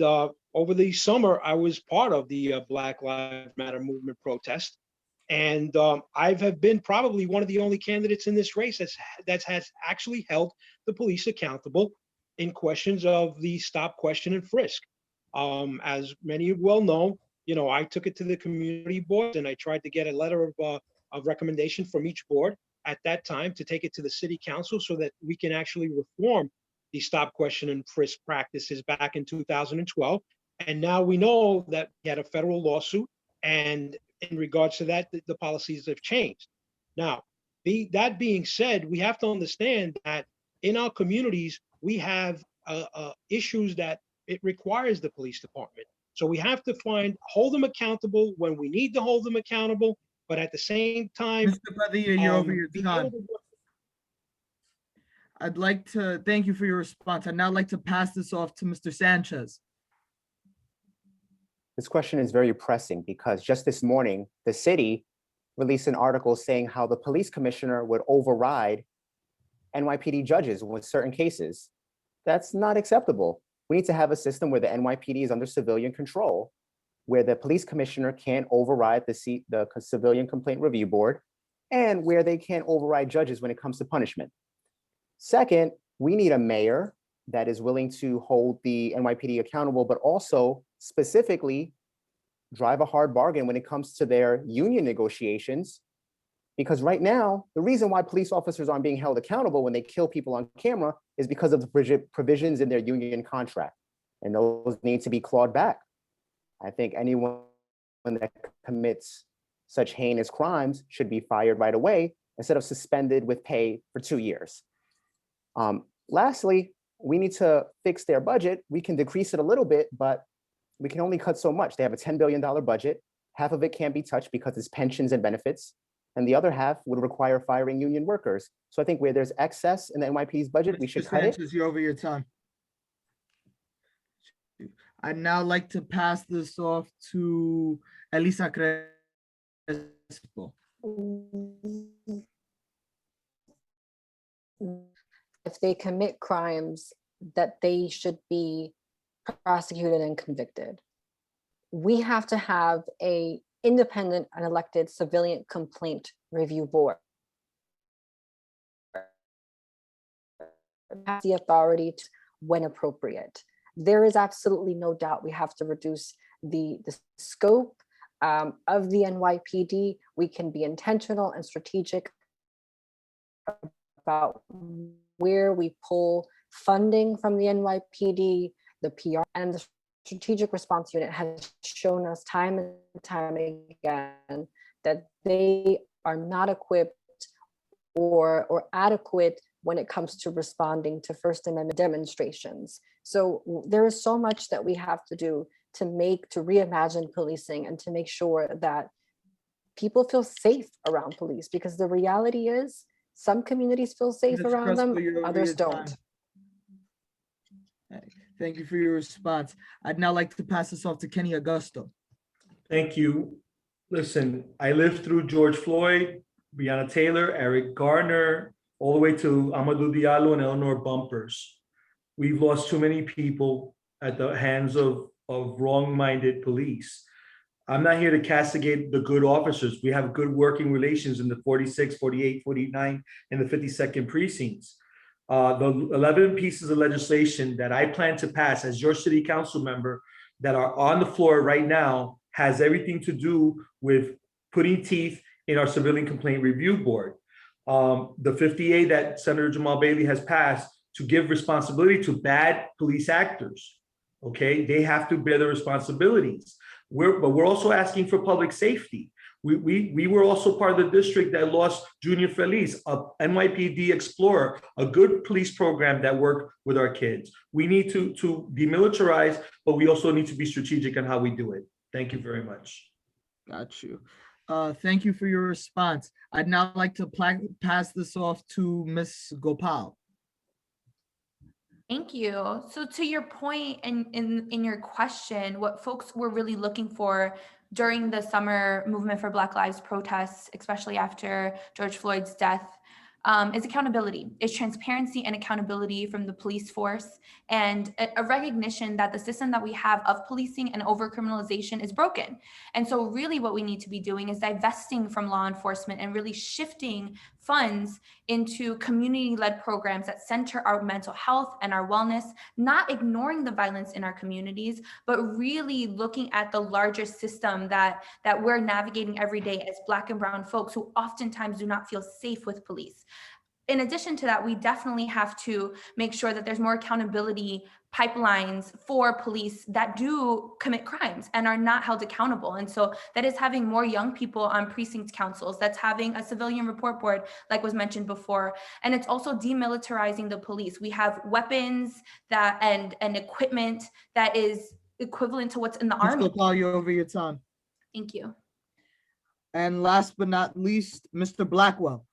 over the summer, I was part of the Black Lives Matter movement protest. And I have been probably one of the only candidates in this race that has actually held the police accountable in questions of the stop, question, and frisk. As many well know, I took it to the community boards and I tried to get a letter of recommendation from each board at that time to take it to the city council so that we can actually reform the stop, question, and frisk practices back in 2012. And now we know that we had a federal lawsuit, and in regards to that, the policies have changed. Now, that being said, we have to understand that in our communities, we have issues that it requires the police department. So we have to hold them accountable when we need to hold them accountable, but at the same time, Mr. Padilla, you're over your be time. able to I'd like to thank you for your response. I'd now like to pass this off to Mr. Sanchez. This question is very pressing because just this morning, the city released an article saying how the police commissioner would override NYPD judges with certain cases. That's not acceptable. We need to have a system where the NYPD is under civilian control, where the police commissioner can't override the Civilian Complaint Review Board, and where they can't override judges when it comes to punishment. Second, we need a mayor that is willing to hold the NYPD accountable, but also specifically drive a hard bargain when it comes to their union negotiations. Because right now, the reason why police officers aren't being held accountable when they kill people on camera is because of the provisions in their union contract. And those need to be clawed back. I think anyone that commits such heinous crimes should be fired right away instead of suspended with pay for 2 years. Lastly, we need to fix their budget. We can decrease it a little bit, but we can only cut so much. They have a $10 billion budget. Half of it can't be touched because it's pensions and benefits. And the other half would require firing union workers. So I think where there's excess in the NYPD's budget, we should Mr. cut it. Sanchez, you're over your time. I'd now like to pass this off to Elisa Crespo. If they commit crimes, that they should be prosecuted and convicted. We have to have an independent and elected civilian complaint review board. Has the authority to, when appropriate. There is absolutely no doubt we have to reduce the scope of the NYPD. We can be intentional and strategic about where we pull funding from the NYPD, the PR, and the Strategic Response Unit has shown us time and time again that they are not equipped or adequate when it comes to responding to First Amendment demonstrations. So there is so much that we have to do to reimagine policing and to make sure that people feel safe around police, because the reality is some communities feel safe Ms. around them, Crespo, you're over others your don't. time. Thank you for your response. I'd now like to pass this off to Kenny Agusto. Thank you. Listen, I lived through George Floyd, Breonna Taylor, Eric Garner, all the way to Amadou Diallo and Eleanor Bumpers. We've lost too many people at the hands of wrong-minded police. I'm not here to castigate the good officers. We have good working relations in the 46, 48, 49, and the 52nd precincts. The 11 pieces of legislation that I plan to pass as your city council member that are on the floor right now has everything to do with putting teeth in our Civilian Complaint Review Board. The 58 that Senator Jamal Bailey has passed to give responsibility to bad police actors, okay? They have to bear the responsibilities. But we're also asking for public safety. We were also part of the district that lost Junior Feliz, a NYPD Explorer, a good police program that worked with our kids. We need to demilitarize, but we also need to be strategic on how we do it. Thank you very much. Got you. Thank you for your response. I'd now like to pass this off to Ms. Gopal. Thank you. So to your point in your question, what folks were really looking for during the summer movement for Black Lives protests, especially after George Floyd's death, is accountability, is transparency and accountability from the police force, and a recognition that the system that we have of policing and overcriminalization is broken. And so really what we need to be doing is divesting from law enforcement and really shifting funds into community-led programs that center our mental health and our wellness, not ignoring the violence in our communities, but really looking at the larger system that we're navigating every day as Black and brown folks who oftentimes do not feel safe with police. In addition to that, we definitely have to make sure that there's more accountability pipelines for police that do commit crimes and are not held accountable. And so that is having more young people on precinct councils, that's having a civilian report board, like was mentioned before. And it's also demilitarizing the police. We have weapons that and equipment that is equivalent to what's in the army. Ms. Gopal, you're over your time. Thank you. And last but not least, Mr. Blackwell.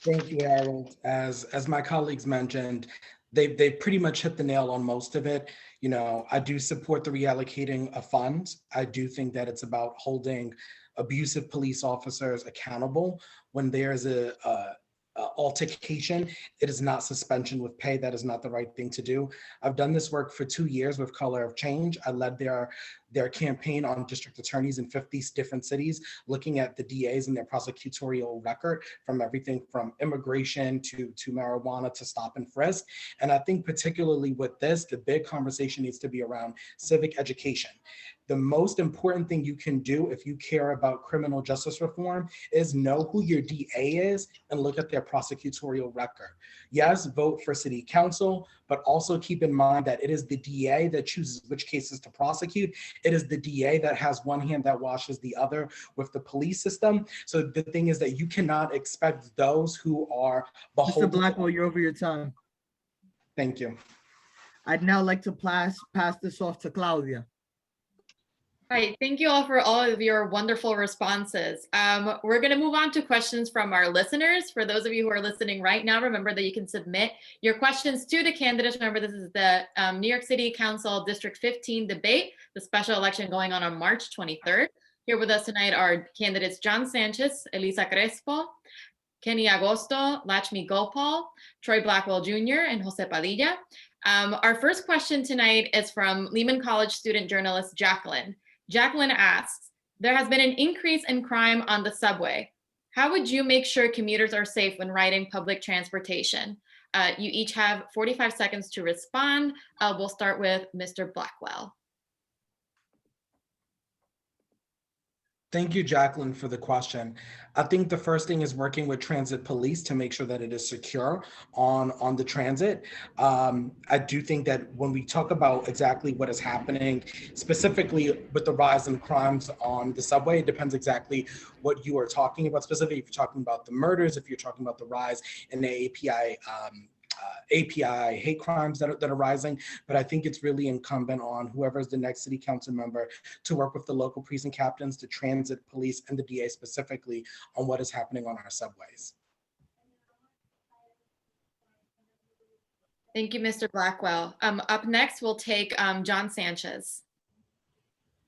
Thank you, Harold. As my colleagues mentioned, they pretty much hit the nail on most of it. You know, I do support the reallocating of funds. I do think that it's about holding abusive police officers accountable when there's a altercation. It is not suspension with pay. That is not the right thing to do. I've done this work for 2 years with Color of Change. I led their campaign on district attorneys in 50 different cities, looking at the DAs and their prosecutorial record from everything from immigration to marijuana to stop and frisk. And I think particularly with this, the big conversation needs to be around civic education. The most important thing you can do if you care about criminal justice reform is know who your DA is and look at their prosecutorial record. Yes, vote for city council, but also keep in mind that it is the DA that chooses which cases to prosecute. It is the DA that has one hand that washes the other with the police system. So the thing is that you cannot expect those who are beholden. Mr. Blackwell, you're over your time. Thank you. I'd now like to pass this off to Claudia. All right, thank you all for all of your wonderful responses. We're going to move on to questions from our listeners. For those of you who are listening right now, remember that you can submit your questions to the candidates. Remember, this is the New York City Council District 15 debate, the special election going on March 23rd. Here with us tonight are candidates John Sanchez, Elisa Crespo, Kenny Agosto, Lachmi Gopal, Troy Blackwell Jr., and Jose Padilla. Our first question tonight is from Lehman College student journalist Jacqueline. Jacqueline asks, there has been an increase in crime on the subway. How would you make sure commuters are safe when riding public transportation? You each have 45 seconds to respond. We'll start with Mr. Blackwell. Thank you, Jacqueline, for the question. I think the first thing is working with transit police to make sure that it is secure on the transit. I do think that when we talk about exactly what is happening, specifically with the rise in crimes on the subway, it depends exactly what you are talking about. Specifically, if you're talking about the murders, if you're talking about the rise in the API hate crimes that are rising, but I think it's really incumbent on whoever is the next city council member to work with the local precinct captains, the transit police, and the DA specifically on what is happening on our subways. Thank you, Mr. Blackwell. Up next, we'll take John Sanchez.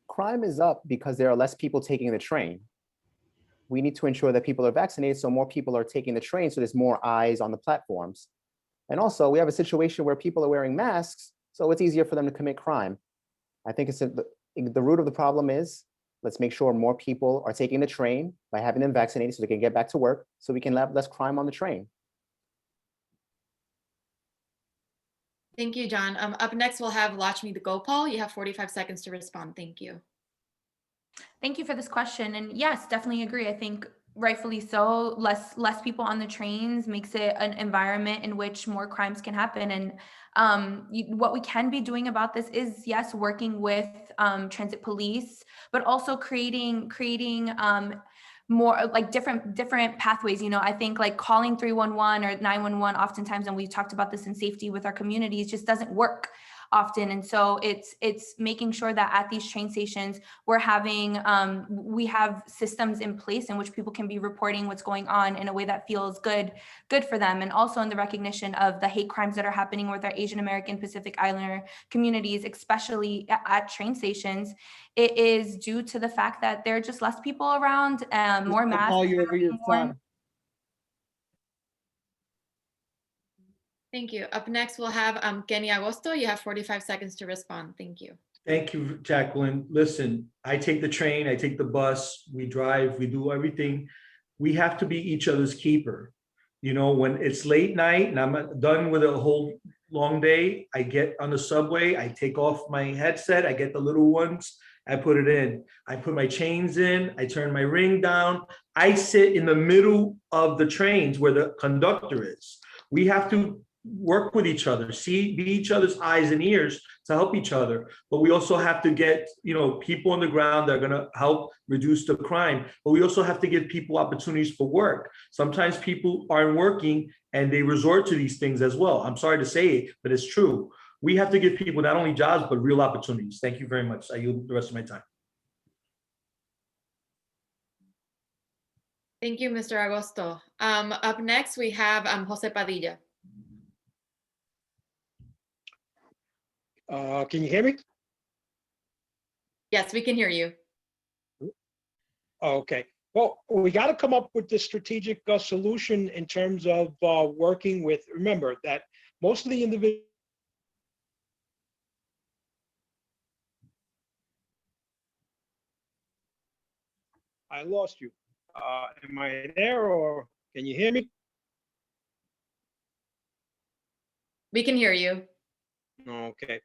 Crime is up because there are less people taking the train. We need to ensure that people are vaccinated so more people are taking the train, so there's more eyes on the platforms. And also, we have a situation where people are wearing masks, so it's easier for them to commit crime. I think the root of the problem is, let's make sure more people are taking the train by having them vaccinated so they can get back to work, so we can have less crime on the train. Thank you, John. Up next, we'll have Lachmi Gopal. You have 45 seconds to respond. Thank you. Thank you for this question. And yes, definitely agree. I think rightfully so, less people on the trains makes it an environment in which more crimes can happen. And what we can be doing about this is, yes, working with transit police, but also creating more like different pathways. You know, I think like calling 311 or 911 oftentimes, and we've talked about this in safety with our communities, just doesn't work. often. And so it's making sure that at these train stations, we're having, we have systems in place in which people can be reporting what's going on in a way that feels good for them. And also in the recognition of the hate crimes that are happening with our Asian American Pacific Islander communities, especially at train stations, it is due to the fact that there are just less people around, more masks. Call you over your time. Thank you. Up next, we'll have Kenny Agosto. You have 45 seconds to respond. Thank you. Thank you, Jacqueline. Listen, I take the train, I take the bus, we drive, we do everything. We have to be each other's keeper. You know, when it's late night and I'm done with a whole long day, I get on the subway, I take off my headset, I get the little ones, I put it in. I put my chains in, I turn my ring down. I sit in the middle of the trains where the conductor is. We have to work with each other, be each other's eyes and ears to help each other. But we also have to get, you know, people on the ground that are going to help reduce the crime. But we also have to give people opportunities for work. Sometimes people aren't working and they resort to these things as well. I'm sorry to say it, but it's true. We have to give people not only jobs, but real opportunities. Thank you very much. I yield the rest of my time. Thank you, Mr. Agosto. Up next, we have Jose Padilla. Can you hear me? Yes, we can hear you. Okay. Well, we got to come up with the strategic solution in terms of working with, remember that most of the individuals. I lost you. Am I there or can you hear me? We can hear you. Okay.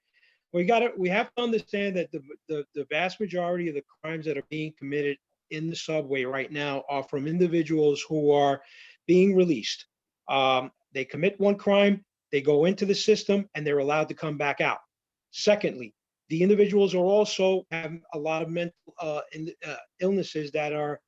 We have to understand that the vast majority of the crimes that are being committed in the subway right now are from individuals who are being released. They commit one crime, they go into the system, and they're allowed to come back out. Secondly, the individuals are also having a lot of mental illnesses that are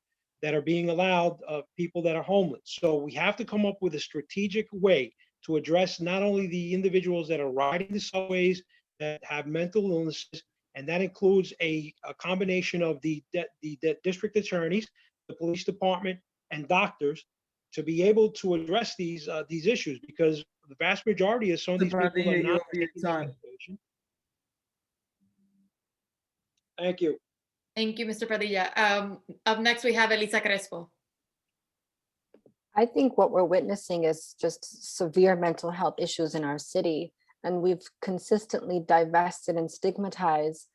being allowed, people that are homeless. So we have to come up with a strategic way to address not only the individuals that are riding the subways that have mental illnesses, and that includes a combination of the district attorneys, the police department, and doctors to be able to address these issues, because the vast majority of some of these people are not taking medication. Thank you. Thank you, Mr. Padilla. Up next, we have Elisa Crespo. I think what we're witnessing is just severe mental health issues in our city. And we've consistently divested and stigmatized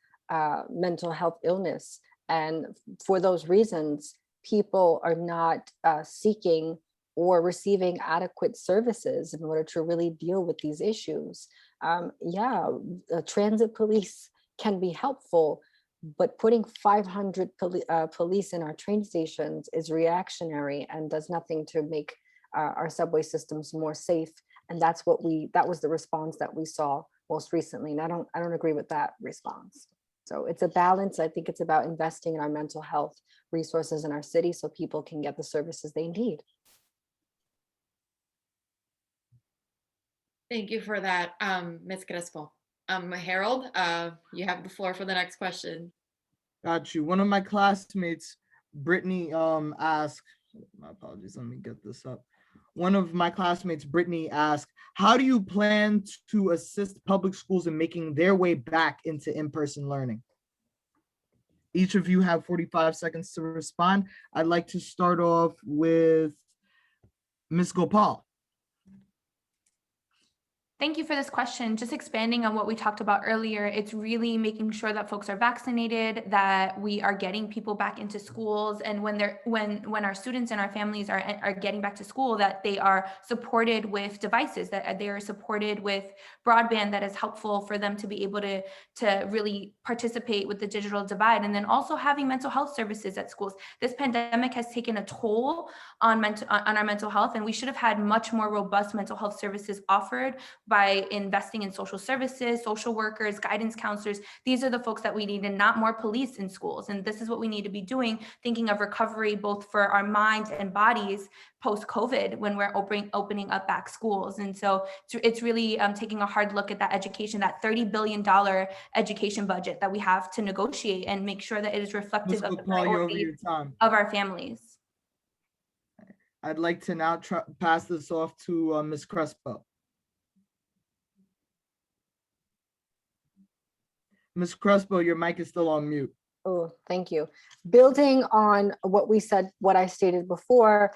mental health illness. And for those reasons, people are not seeking or receiving adequate services in order to really deal with these issues. Transit police can be helpful, but putting 500 police in our train stations is reactionary and does nothing to make our subway systems more safe. And that was the response that we saw most recently. And I don't agree with that response. So it's a balance. I think it's about investing in our mental health resources in our city so people can get the services they need. Thank you for that, Ms. Crespo. Harold, you have the floor for the next question. Got you. One of my classmates, Brittany, asked, my apologies, let me get this up. One of my classmates, Brittany, asked, how do you plan to assist public schools in making their way back into in-person learning? Each of you have 45 seconds to respond. I'd like to start off with Ms. Gopal. Thank you for this question. Just expanding on what we talked about earlier, it's really making sure that folks are vaccinated, that we are getting people back into schools, and when our students and our families are getting back to school, that they are supported with devices, that they are supported with broadband that is helpful for them to be able to really participate with the digital divide, and then also having mental health services at schools. This pandemic has taken a toll on our mental health, and we should have had much more robust mental health services offered by investing in social services, social workers, guidance counselors. These are the folks that we need, and not more police in schools. And this is what we need to be doing, thinking of recovery both for our minds and bodies post-COVID when we're opening up back schools. And so it's really taking a hard look at that education, that $30 billion education budget that we have to negotiate, and make sure that it is reflective of the Paul, you're over priorities your time. of our families. I'd like to now pass this off to Ms. Crespo. Ms. Crespo, your mic is still on mute. Oh, thank you. Building on what I stated before,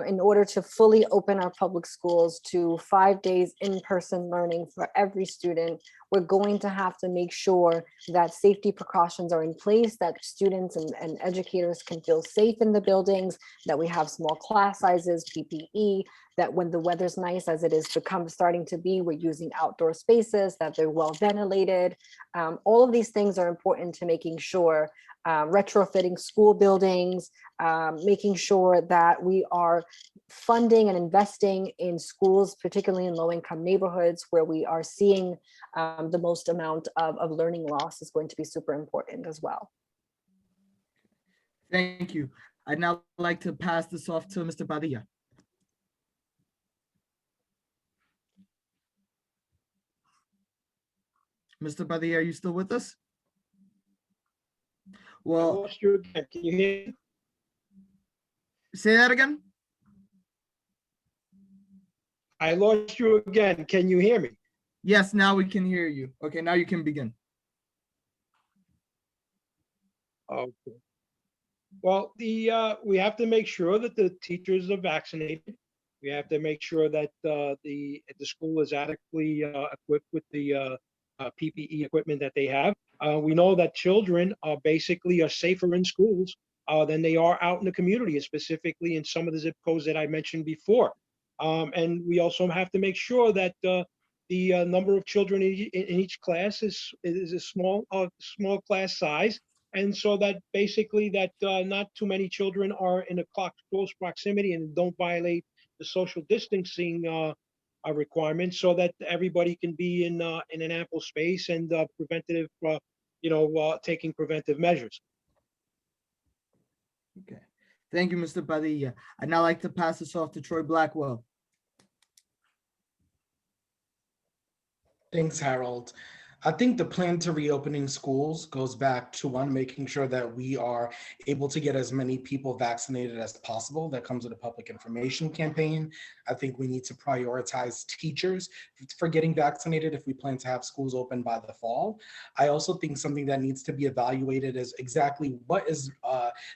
in order to fully open our public schools to 5 days in-person learning for every student, we're going to have to make sure that safety precautions are in place, that students and educators can feel safe in the buildings, that we have small class sizes, PPE, that when the weather's nice, as it is starting to be, we're using outdoor spaces, that they're well ventilated. All of these things are important to making sure, retrofitting school buildings, making sure that we are funding and investing in schools, particularly in low-income neighborhoods where we are seeing the most amount of learning loss, is going to be super important as well. Thank you. I'd now like to pass this off to Mr. Padilla. Mr. Padilla, are you still with us? I Well, lost you again. Can you hear me? say that again. I lost you again. Can you hear me? Yes, now we can hear you. Okay, now you can begin. Okay. Well, we have to make sure that the teachers are vaccinated. We have to make sure that the school is adequately equipped with the PPE equipment that they have. We know that children are safer in schools than they are out in the community, and specifically in some of the zip codes that I mentioned before. And we also have to make sure that the number of children in each class is a small class size, and so that not too many children are in a close proximity and don't violate the social distancing requirements, so that everybody can be in an ample space and taking preventive measures. Okay. Thank you, Mr. Padilla. I'd now like to pass this off to Troy Blackwell. Thanks, Harold. I think the plan to reopening schools goes back to one, making sure that we are able to get as many people vaccinated as possible. That comes with a public information campaign. I think we need to prioritize teachers for getting vaccinated if we plan to have schools open by the fall. I also think something that needs to be evaluated is exactly what is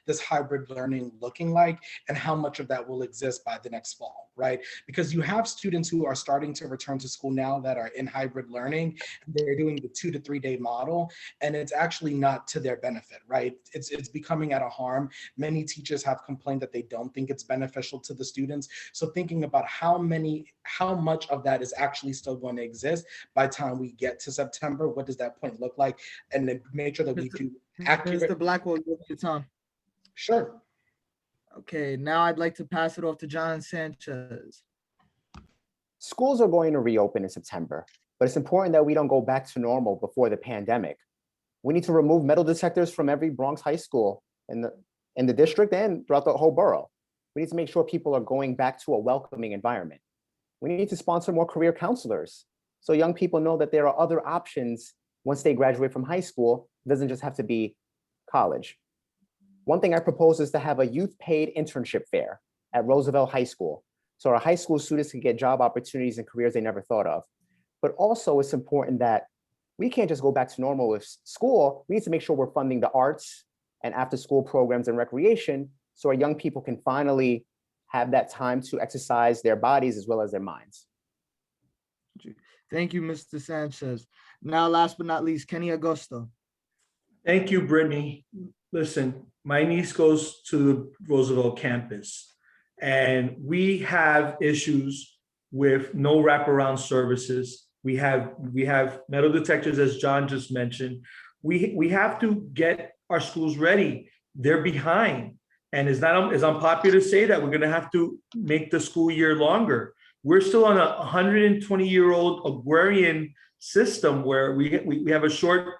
this hybrid learning looking like, and how much of that will exist by the next fall, right? Because you have students who are starting to return to school now that are in hybrid learning. They're doing the 2 to 3 day model, and it's actually not to their benefit, right? It's becoming at a harm. Many teachers have complained that they don't think it's beneficial to the students. So thinking about how much of that is actually still going to exist by the time we get to September, what does that point look like? And then make sure that we do accurate. Mr. Blackwell, you have your time. Sure. Okay, now I'd like to pass it off to John Sanchez. Schools are going to reopen in September, but it's important that we don't go back to normal before the pandemic. We need to remove metal detectors from every Bronx high school in the district and throughout the whole borough. We need to make sure people are going back to a welcoming environment. We need to sponsor more career counselors so young people know that there are other options once they graduate from high school. It doesn't just have to be college. One thing I propose is to have a youth paid internship fair at Roosevelt High School, so our high school students can get job opportunities and careers they never thought of. But also it's important that we can't just go back to normal with school. We need to make sure we're funding the arts and after school programs and recreation, so our young people can finally have that time to exercise their bodies as well as their minds. Thank you, Mr. Sanchez. Now, last but not least, Kenny Agosto. Thank you, Brittany. Listen, my niece goes to the Roosevelt campus, and we have issues with no wraparound services. We have metal detectors, as John just mentioned. We have to get our schools ready. They're behind, and it's not as unpopular to say that we're going to have to make the school year longer. We're still on a 120-year-old agrarian system where we have a short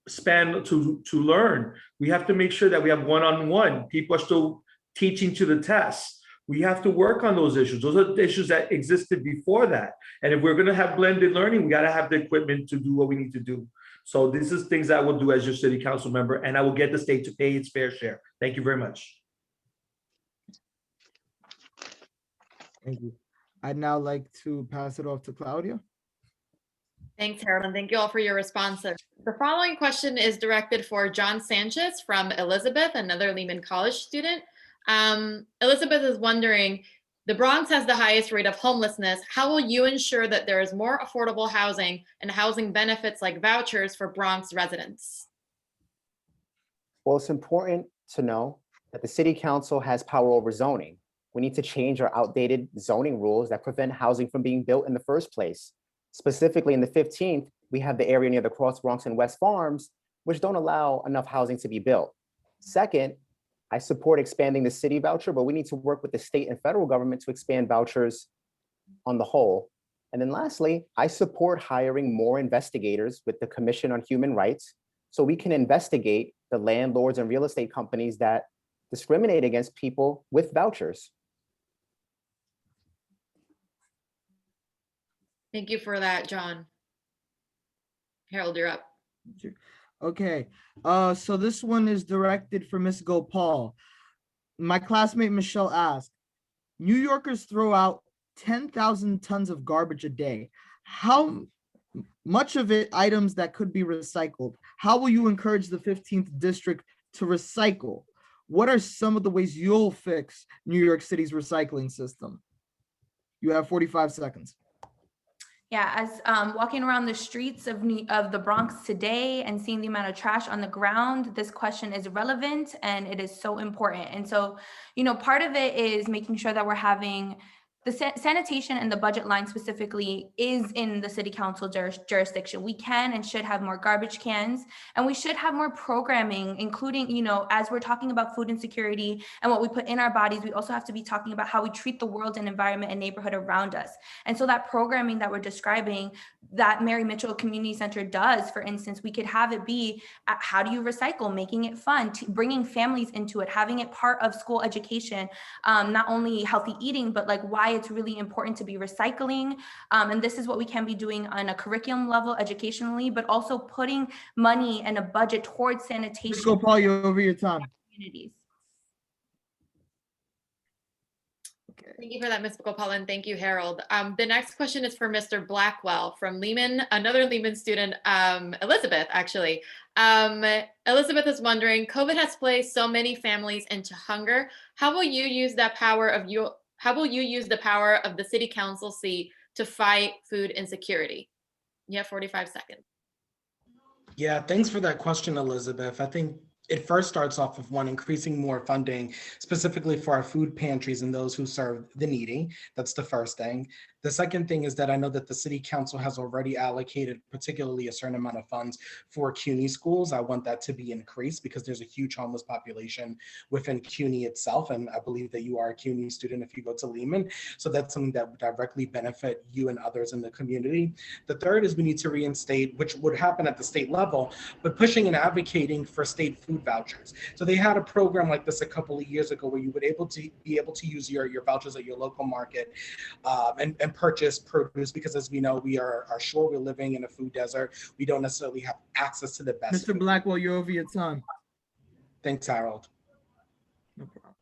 span to learn. We have to make sure that we have one-on-one. People are still teaching to the test. We have to work on those issues. Those are the issues that existed before that. And if we're going to have blended learning, we got to have the equipment to do what we need to do. So this is things I will do as your city council member, and I will get the state to pay its fair share. Thank you very much. Thank you. I'd now like to pass it off to Claudia. Thanks, Harold, and thank you all for your responses. The following question is directed for John Sanchez from Elizabeth, another Lehman College student. Elizabeth is wondering, the Bronx has the highest rate of homelessness. How will you ensure that there is more affordable housing and housing benefits like vouchers for Bronx residents? Well, it's important to know that the city council has power over zoning. We need to change our outdated zoning rules that prevent housing from being built in the first place. Specifically in the 15th, we have the area near the Cross Bronx and West Farms, which don't allow enough housing to be built. Second, I support expanding the city voucher, but we need to work with the state and federal government to expand vouchers on the whole. And then lastly, I support hiring more investigators with the Commission on Human Rights so we can investigate the landlords and real estate companies that discriminate against people with vouchers. Thank you for that, John. Harold, you're up. Okay, so this one is directed for Ms. Gopal. My classmate Michelle asked, New Yorkers throw out 10,000 tons of garbage a day. How much of it items that could be recycled? How will you encourage the 15th district to recycle? What are some of the ways you'll fix New York City's recycling system? You have 45 seconds. Yeah, as walking around the streets of the Bronx today and seeing the amount of trash on the ground, this question is relevant and it is so important. And so, part of it is making sure that we're having the sanitation and the budget line specifically is in the city council jurisdiction. We can and should have more garbage cans, and we should have more programming, including, as we're talking about food insecurity and what we put in our bodies, we also have to be talking about how we treat the world and environment and neighborhood around us. And so that programming that we're describing, that Mary Mitchell Community Center does, for instance, we could have it be, how do you recycle, making it fun, bringing families into it, having it part of school education, not only healthy eating, but like why it's really important to be recycling. And this is what we can be doing on a curriculum level educationally, but also putting money and a budget towards sanitation. Let's go, Paul, you're over your time. Communities. Okay. Thank you for that, Ms. Gopal, and thank you, Harold. The next question is for Mr. Blackwell from Lehman, another Lehman student, Elizabeth, actually. Elizabeth is wondering, COVID has placed so many families into hunger. How will you use that power of How will you use the power of the city council seat to fight food insecurity? You have 45 seconds. Yeah, thanks for that question, Elizabeth. I think it first starts off with increasing more funding, specifically for our food pantries and those who serve the needy. That's the first thing. The second thing is that I know that the city council has already allocated particularly a certain amount of funds for CUNY schools. I want that to be increased because there's a huge homeless population within CUNY itself. And I believe that you are a CUNY student if you go to Lehman. So that's something that would directly benefit you and others in the community. The third is we need to reinstate, which would happen at the state level, but pushing and advocating for state food vouchers. So they had a program like this a couple of years ago where you would be able to use your vouchers at your local market and purchase produce, because as we know, we are sure we're living in a food desert. We don't necessarily have access to the best. Mr. Blackwell, you're over your time. Thanks, Harold. No problem.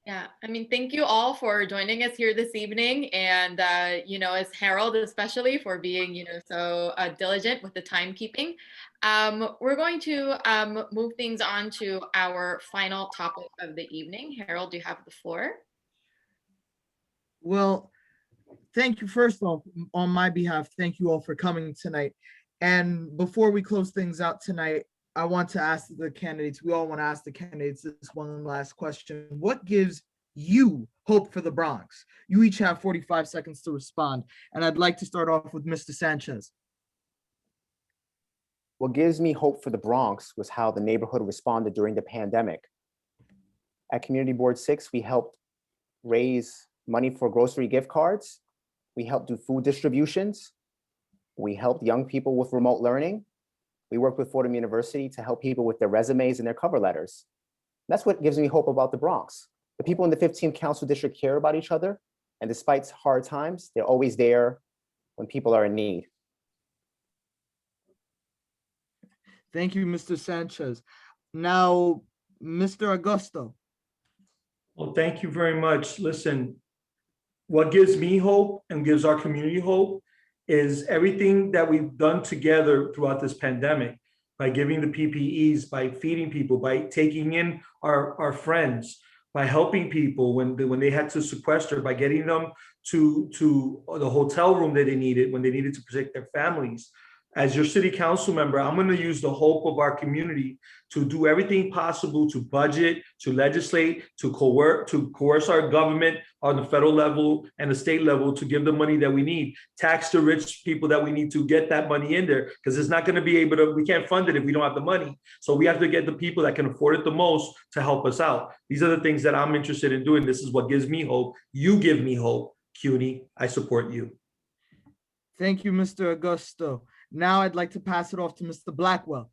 Yeah, thank you all for joining us here this evening. And, as Harold, especially for being, so diligent with the timekeeping. We're going to move things on to our final topic of the evening. Harold, you have the floor. Well, thank you. First off, on my behalf, thank you all for coming tonight. And before we close things out tonight, I want to ask the candidates, we all want to ask the candidates this one last question. What gives you hope for the Bronx? You each have 45 seconds to respond. And I'd like to start off with Mr. Sanchez. What gives me hope for the Bronx was how the neighborhood responded during the pandemic. At Community Board 6, we helped raise money for grocery gift cards. We help do food distributions. We help young people with remote learning. We work with Fordham University to help people with their resumes and their cover letters. That's what gives me hope about the Bronx. The people in the 15th Council District care about each other, and despite hard times, they're always there when people are in need. Thank you, Mr. Sanchez. Now, Mr. Agosto. Well, thank you very much. Listen, what gives me hope and gives our community hope is everything that we've done together throughout this pandemic, by giving the PPEs, by feeding people, by taking in our friends, by helping people when they had to sequester, by getting them to the hotel room that they needed when they needed to protect their families. As your city council member, I'm going to use the hope of our community to do everything possible to budget, to legislate, to coerce our government on the federal level and the state level to give the money that we need, tax the rich people that we need to get that money in there, because it's not going to be able to, we can't fund it if we don't have the money. So we have to get the people that can afford it the most to help us out. These are the things that I'm interested in doing. This is what gives me hope. You give me hope, CUNY. I support you. Thank you, Mr. Agosto. Now I'd like to pass it off to Mr. Blackwell.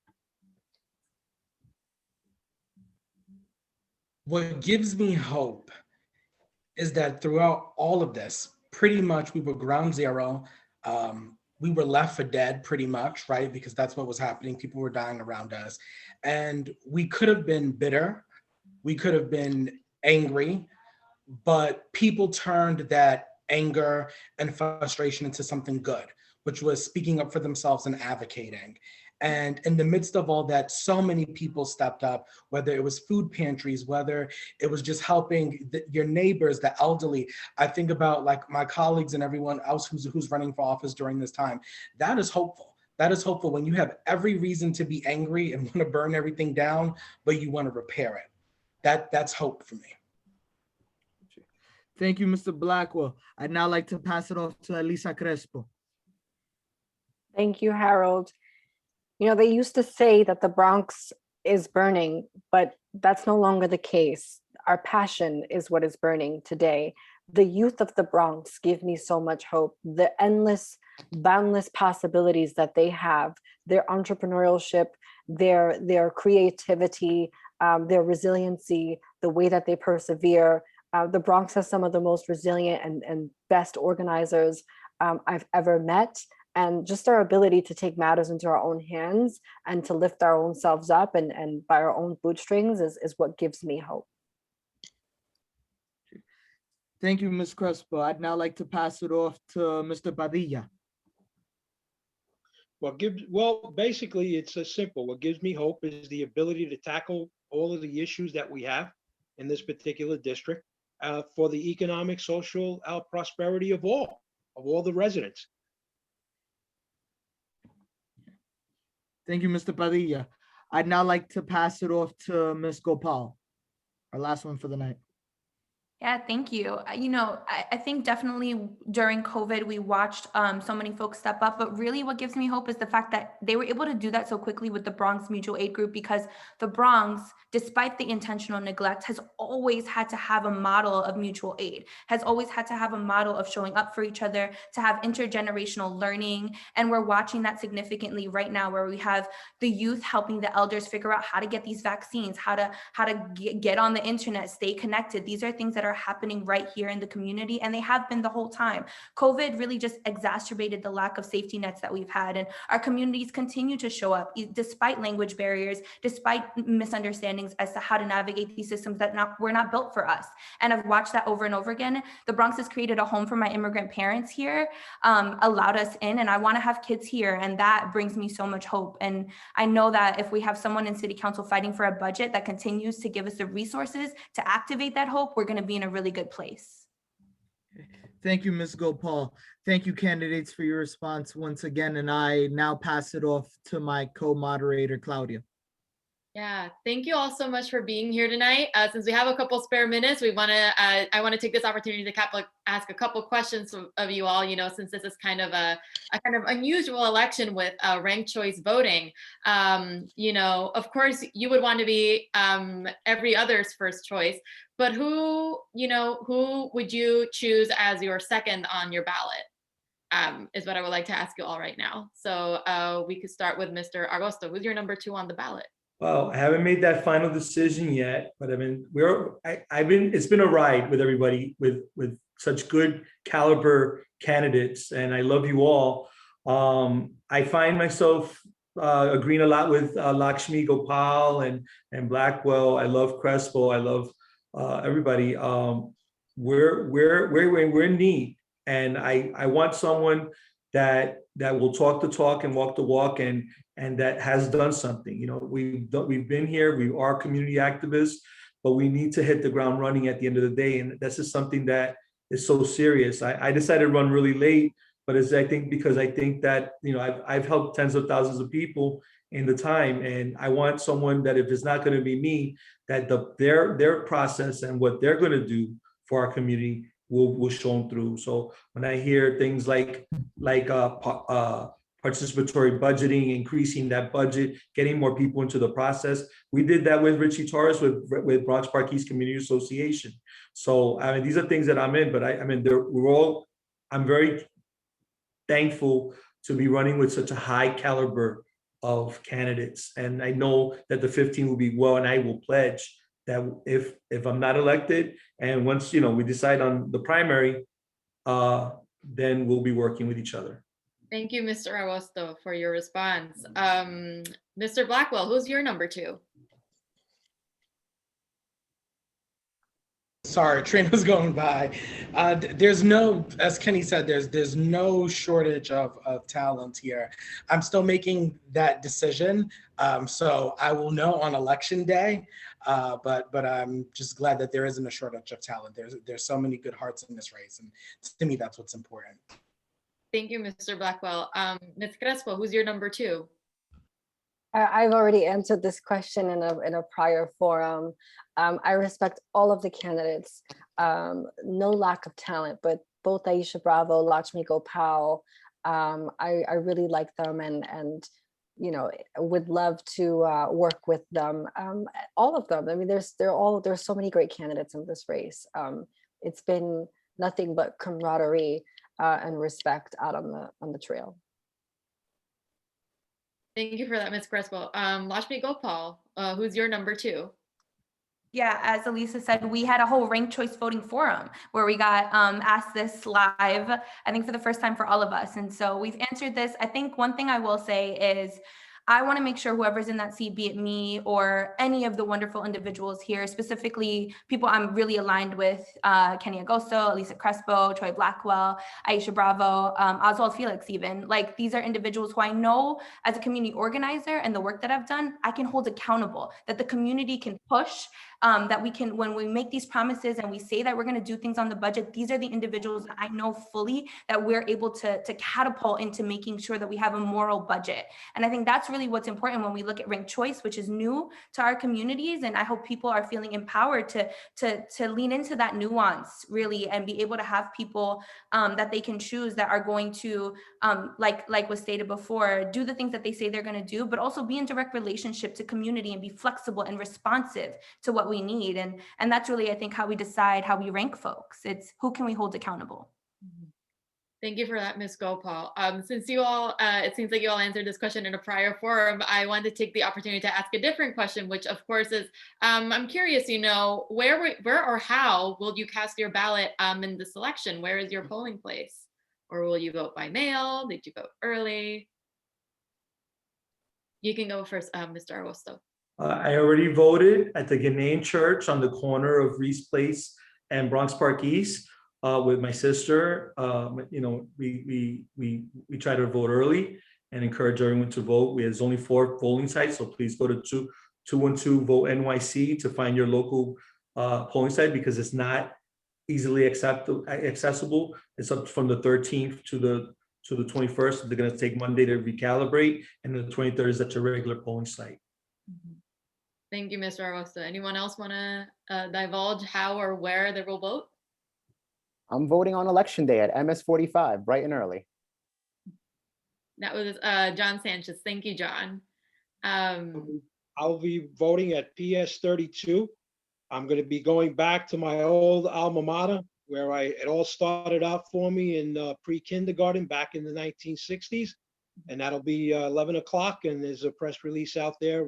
What gives me hope is that throughout all of this, pretty much we were ground zero. We were left for dead pretty much, right? Because that's what was happening. People were dying around us. And we could have been bitter. We could have been angry, but people turned that anger and frustration into something good, which was speaking up for themselves and advocating. And in the midst of all that, so many people stepped up, whether it was food pantries, whether it was just helping your neighbors, the elderly. I think about like my colleagues and everyone else who's running for office during this time. That is hopeful. That is hopeful when you have every reason to be angry and want to burn everything down, but you want to repair it. That's hope for me. Thank you, Mr. Blackwell. I'd now like to pass it off to Elisa Crespo. Thank you, Harold. You know, they used to say that the Bronx is burning, but that's no longer the case. Our passion is what is burning today. The youth of the Bronx give me so much hope. The endless, boundless possibilities that they have, their entrepreneurship, their creativity, their resiliency, the way that they persevere. The Bronx has some of the most resilient and best organizers I've ever met. And just our ability to take matters into our own hands and to lift our own selves up and by our own bootstrings is what gives me hope. Thank you, Ms. Crespo. I'd now like to pass it off to Mr. Padilla. Well, basically, it's simple. What gives me hope is the ability to tackle all of the issues that we have in this particular district for the economic, social prosperity of all the residents. Thank you, Mr. Padilla. I'd now like to pass it off to Ms. Gopal, our last one for the night. Yeah, thank you. You know, I think definitely during COVID, we watched so many folks step up, but really what gives me hope is the fact that they were able to do that so quickly with the Bronx Mutual Aid Group, because the Bronx, despite the intentional neglect, has always had to have a model of mutual aid, has always had to have a model of showing up for each other, to have intergenerational learning. And we're watching that significantly right now, where we have the youth helping the elders figure out how to get these vaccines, how to get on the internet, stay connected. These are things that are happening right here in the community, and they have been the whole time. COVID really just exacerbated the lack of safety nets that we've had, and our communities continue to show up despite language barriers, despite misunderstandings as to how to navigate these systems that were not built for us. And I've watched that over and over again. The Bronx has created a home for my immigrant parents here, allowed us in, and I want to have kids here, and that brings me so much hope. And I know that if we have someone in City Council fighting for a budget that continues to give us the resources to activate that hope, we're going to be in a really good place. Thank you, Ms. Gopal. Thank you, candidates, for your response once again. And I now pass it off to my co-moderator, Claudia. Yeah, thank you all so much for being here tonight. Since we have a couple spare minutes, I want to take this opportunity to ask a couple questions of you all. You know, since this is kind of a kind of unusual election with ranked choice voting. You know, of course, you would want to be every other's first choice, but who would you choose as your second on your ballot? Is what I would like to ask you all right now. So we could start with Mr. Agosto. Who's your number 2 on the ballot? Well, I haven't made that final decision yet, but I mean, it's been a ride with everybody with such good caliber candidates, and I love you all. I find myself agreeing a lot with Lakshmi Gopal and Blackwell. I love Crespo. I love everybody. We're in need, and I want someone that will talk the talk and walk the walk, and that has done something. You know, we've been here, we are community activists, but we need to hit the ground running at the end of the day. And this is something that is so serious. I decided to run really late, but because I think that, you know, I've helped tens of thousands of people in the time. And I want someone that, if it's not going to be me, that their process and what they're going to do for our community will show through. So when I hear things like participatory budgeting, increasing that budget, getting more people into the process. We did that with Richie Torres with Bronx Park East Community Association. So I mean, these are things that I'm in, but I'm very thankful to be running with such a high caliber of candidates. And I know that the 15 will be well, and I will pledge that if I'm not elected, and once, you know, we decide on the primary, then we'll be working with each other. Thank you, Mr. Agosto, for your response. Mr. Blackwell, who's your number 2? Sorry, train was going by. There's no, as Kenny said, there's no shortage of talent here. I'm still making that decision, so I will know on election day. But I'm just glad that there isn't a shortage of talent. There's so many good hearts in this race, and to me, that's what's important. Thank you, Mr. Blackwell. Ms. Crespo, who's your number 2? I've already answered this question in a prior forum. I respect all of the candidates, no lack of talent, but both Aisha Bravo, Lakshmi Gopal, I really like them, and you know, would love to work with them. All of them. I mean, there's so many great candidates in this race. It's been nothing but camaraderie and respect out on the trail. Thank you for that, Ms. Crespo. Lakshmi Gopal, who's your number 2? Yeah, as Elisa said, we had a whole ranked choice voting forum where we got asked this live, I think for the first time for all of us. And so we've answered this. I think one thing I will say is I want to make sure whoever's in that seat, be it me or any of the wonderful individuals here, specifically people I'm really aligned with, Kenny Agosto, Elisa Crespo, Troy Blackwell, Aisha Bravo, Oswald Felix even. Like, these are individuals who I know as a community organizer and the work that I've done, I can hold accountable, that the community can push, that we can, when we make these promises and we say that we're going to do things on the budget, these are the individuals that I know fully that we're able to catapult into making sure that we have a moral budget. And I think that's really what's important when we look at ranked choice, which is new to our communities. And I hope people are feeling empowered to lean into that nuance really, and be able to have people that they can choose that are going to, like was stated before, do the things that they say they're going to do, but also be in direct relationship to community and be flexible and responsive to what we need. And that's really, I think, how we decide how we rank folks. It's who can we hold accountable. Thank you for that, Ms. Gopal. Since you all, it seems like you all answered this question in a prior forum, I wanted to take the opportunity to ask a different question, which of course is, I'm curious, you know, where or how will you cast your ballot in this election? Where is your polling place? Or will you vote by mail? Did you vote early? You can go first, Mr. Agosto. I already voted at the Ghanaian Church on the corner of Reese Place and Bronx Park East with my sister. You know, we try to vote early and encourage everyone to vote. There's only 4 polling sites, so please go to 212 Vote NYC to find your local polling site, because it's not easily accessible. It's up from the 13th to the 21st. They're going to take Monday to recalibrate, and the 23rd is at your regular polling site. Thank you, Mr. Agosto. Anyone else want to divulge how or where they will vote? I'm voting on election day at MS 45, bright and early. That was John Sanchez. Thank you, John. I'll be voting at PS 32. I'm going to be going back to my old alma mater where it all started out for me in pre-kindergarten back in the 1960s. And that'll be 11 o'clock, and there's a press release out there.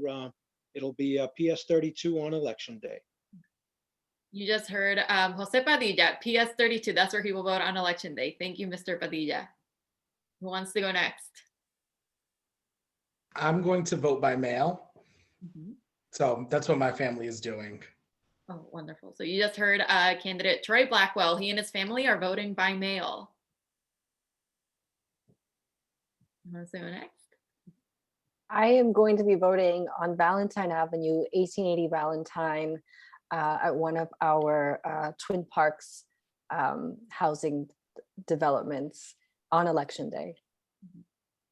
It'll be PS 32 on election day. You just heard Jose Padilla, PS 32. That's where he will vote on election day. Thank you, Mr. Padilla. Who wants to go next? I'm going to vote by mail. So that's what my family is doing. Oh, wonderful. So you just heard candidate Troy Blackwell. He and his family are voting by mail. Who go next? I am going to be voting on Valentine Avenue, 1880 Valentine, at one of our Twin Parks housing developments on election day.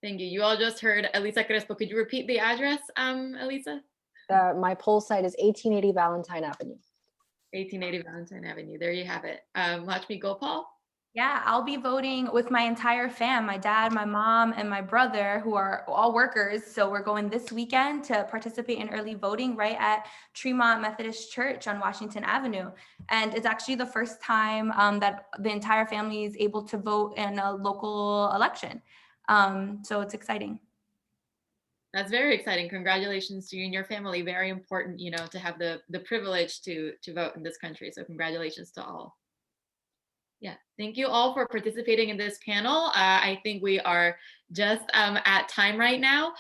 Thank you. You all just heard Elisa Crespo. Could you repeat the address, Elisa? My poll site is 1880 Valentine Avenue. 1880 Valentine Avenue. There you have it. Lakshmi Gopal. Yeah, I'll be voting with my entire fam, my dad, my mom, and my brother, who are all workers. So we're going this weekend to participate in early voting right at Tremont Methodist Church on Washington Avenue. And it's actually the first time that the entire family is able to vote in a local election. So it's exciting. That's very exciting. Congratulations to you and your family. Very important, to have the privilege to vote in this country. So congratulations to all. Yeah, thank you all for participating in this panel. I think we are just at time right now.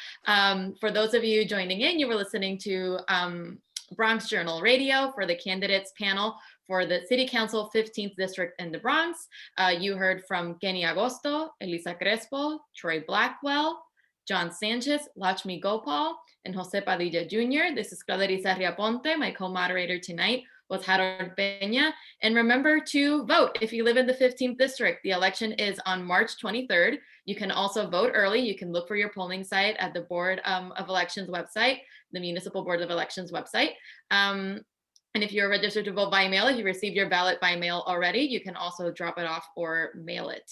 For those of you joining in, you were listening to Bronx Journal Radio for the candidates panel for the City Council 15th District in the Bronx. You heard from Kenny Agosto, Elisa Crespo, Troy Blackwell, John Sanchez, Lakshmi Gopal, and Jose Padilla Jr. This is Elisa Crespo. My co-moderator tonight was Harold Peña. And remember to vote if you live in the 15th district. The election is on March 23rd. You can also vote early. You can look for your polling site at the Board of Elections website, the Municipal Board of Elections website. And if you're registered to vote by mail, if you received your ballot by mail already, you can also drop it off or mail it.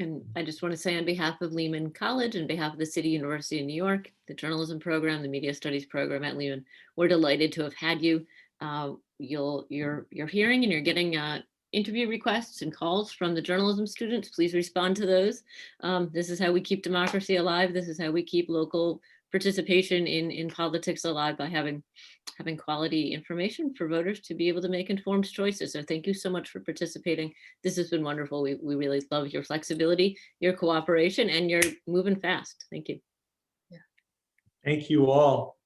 And I just want to say on behalf of Lehman College and behalf of the City University of New York, the journalism program, the media studies program at Lehman, we're delighted to have had you. You're hearing and you're getting interview requests and calls from the journalism students. Please respond to those. This is how we keep democracy alive. This is how we keep local participation in politics alive, by having quality information for voters to be able to make informed choices. So thank you so much for participating. This has been wonderful. We really love your flexibility, your cooperation, and you're moving fast. Thank you. Thank you all.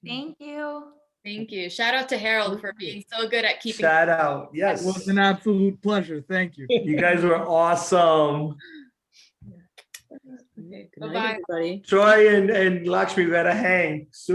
Thank you. Thank you. Shout out to Harold for being so good at keeping. Shout out. It Yes. was an absolute pleasure. Thank you. You guys were awesome. Okay, good night, Bye-bye. everybody. Troy and Lakshmi, we gotta hang soon.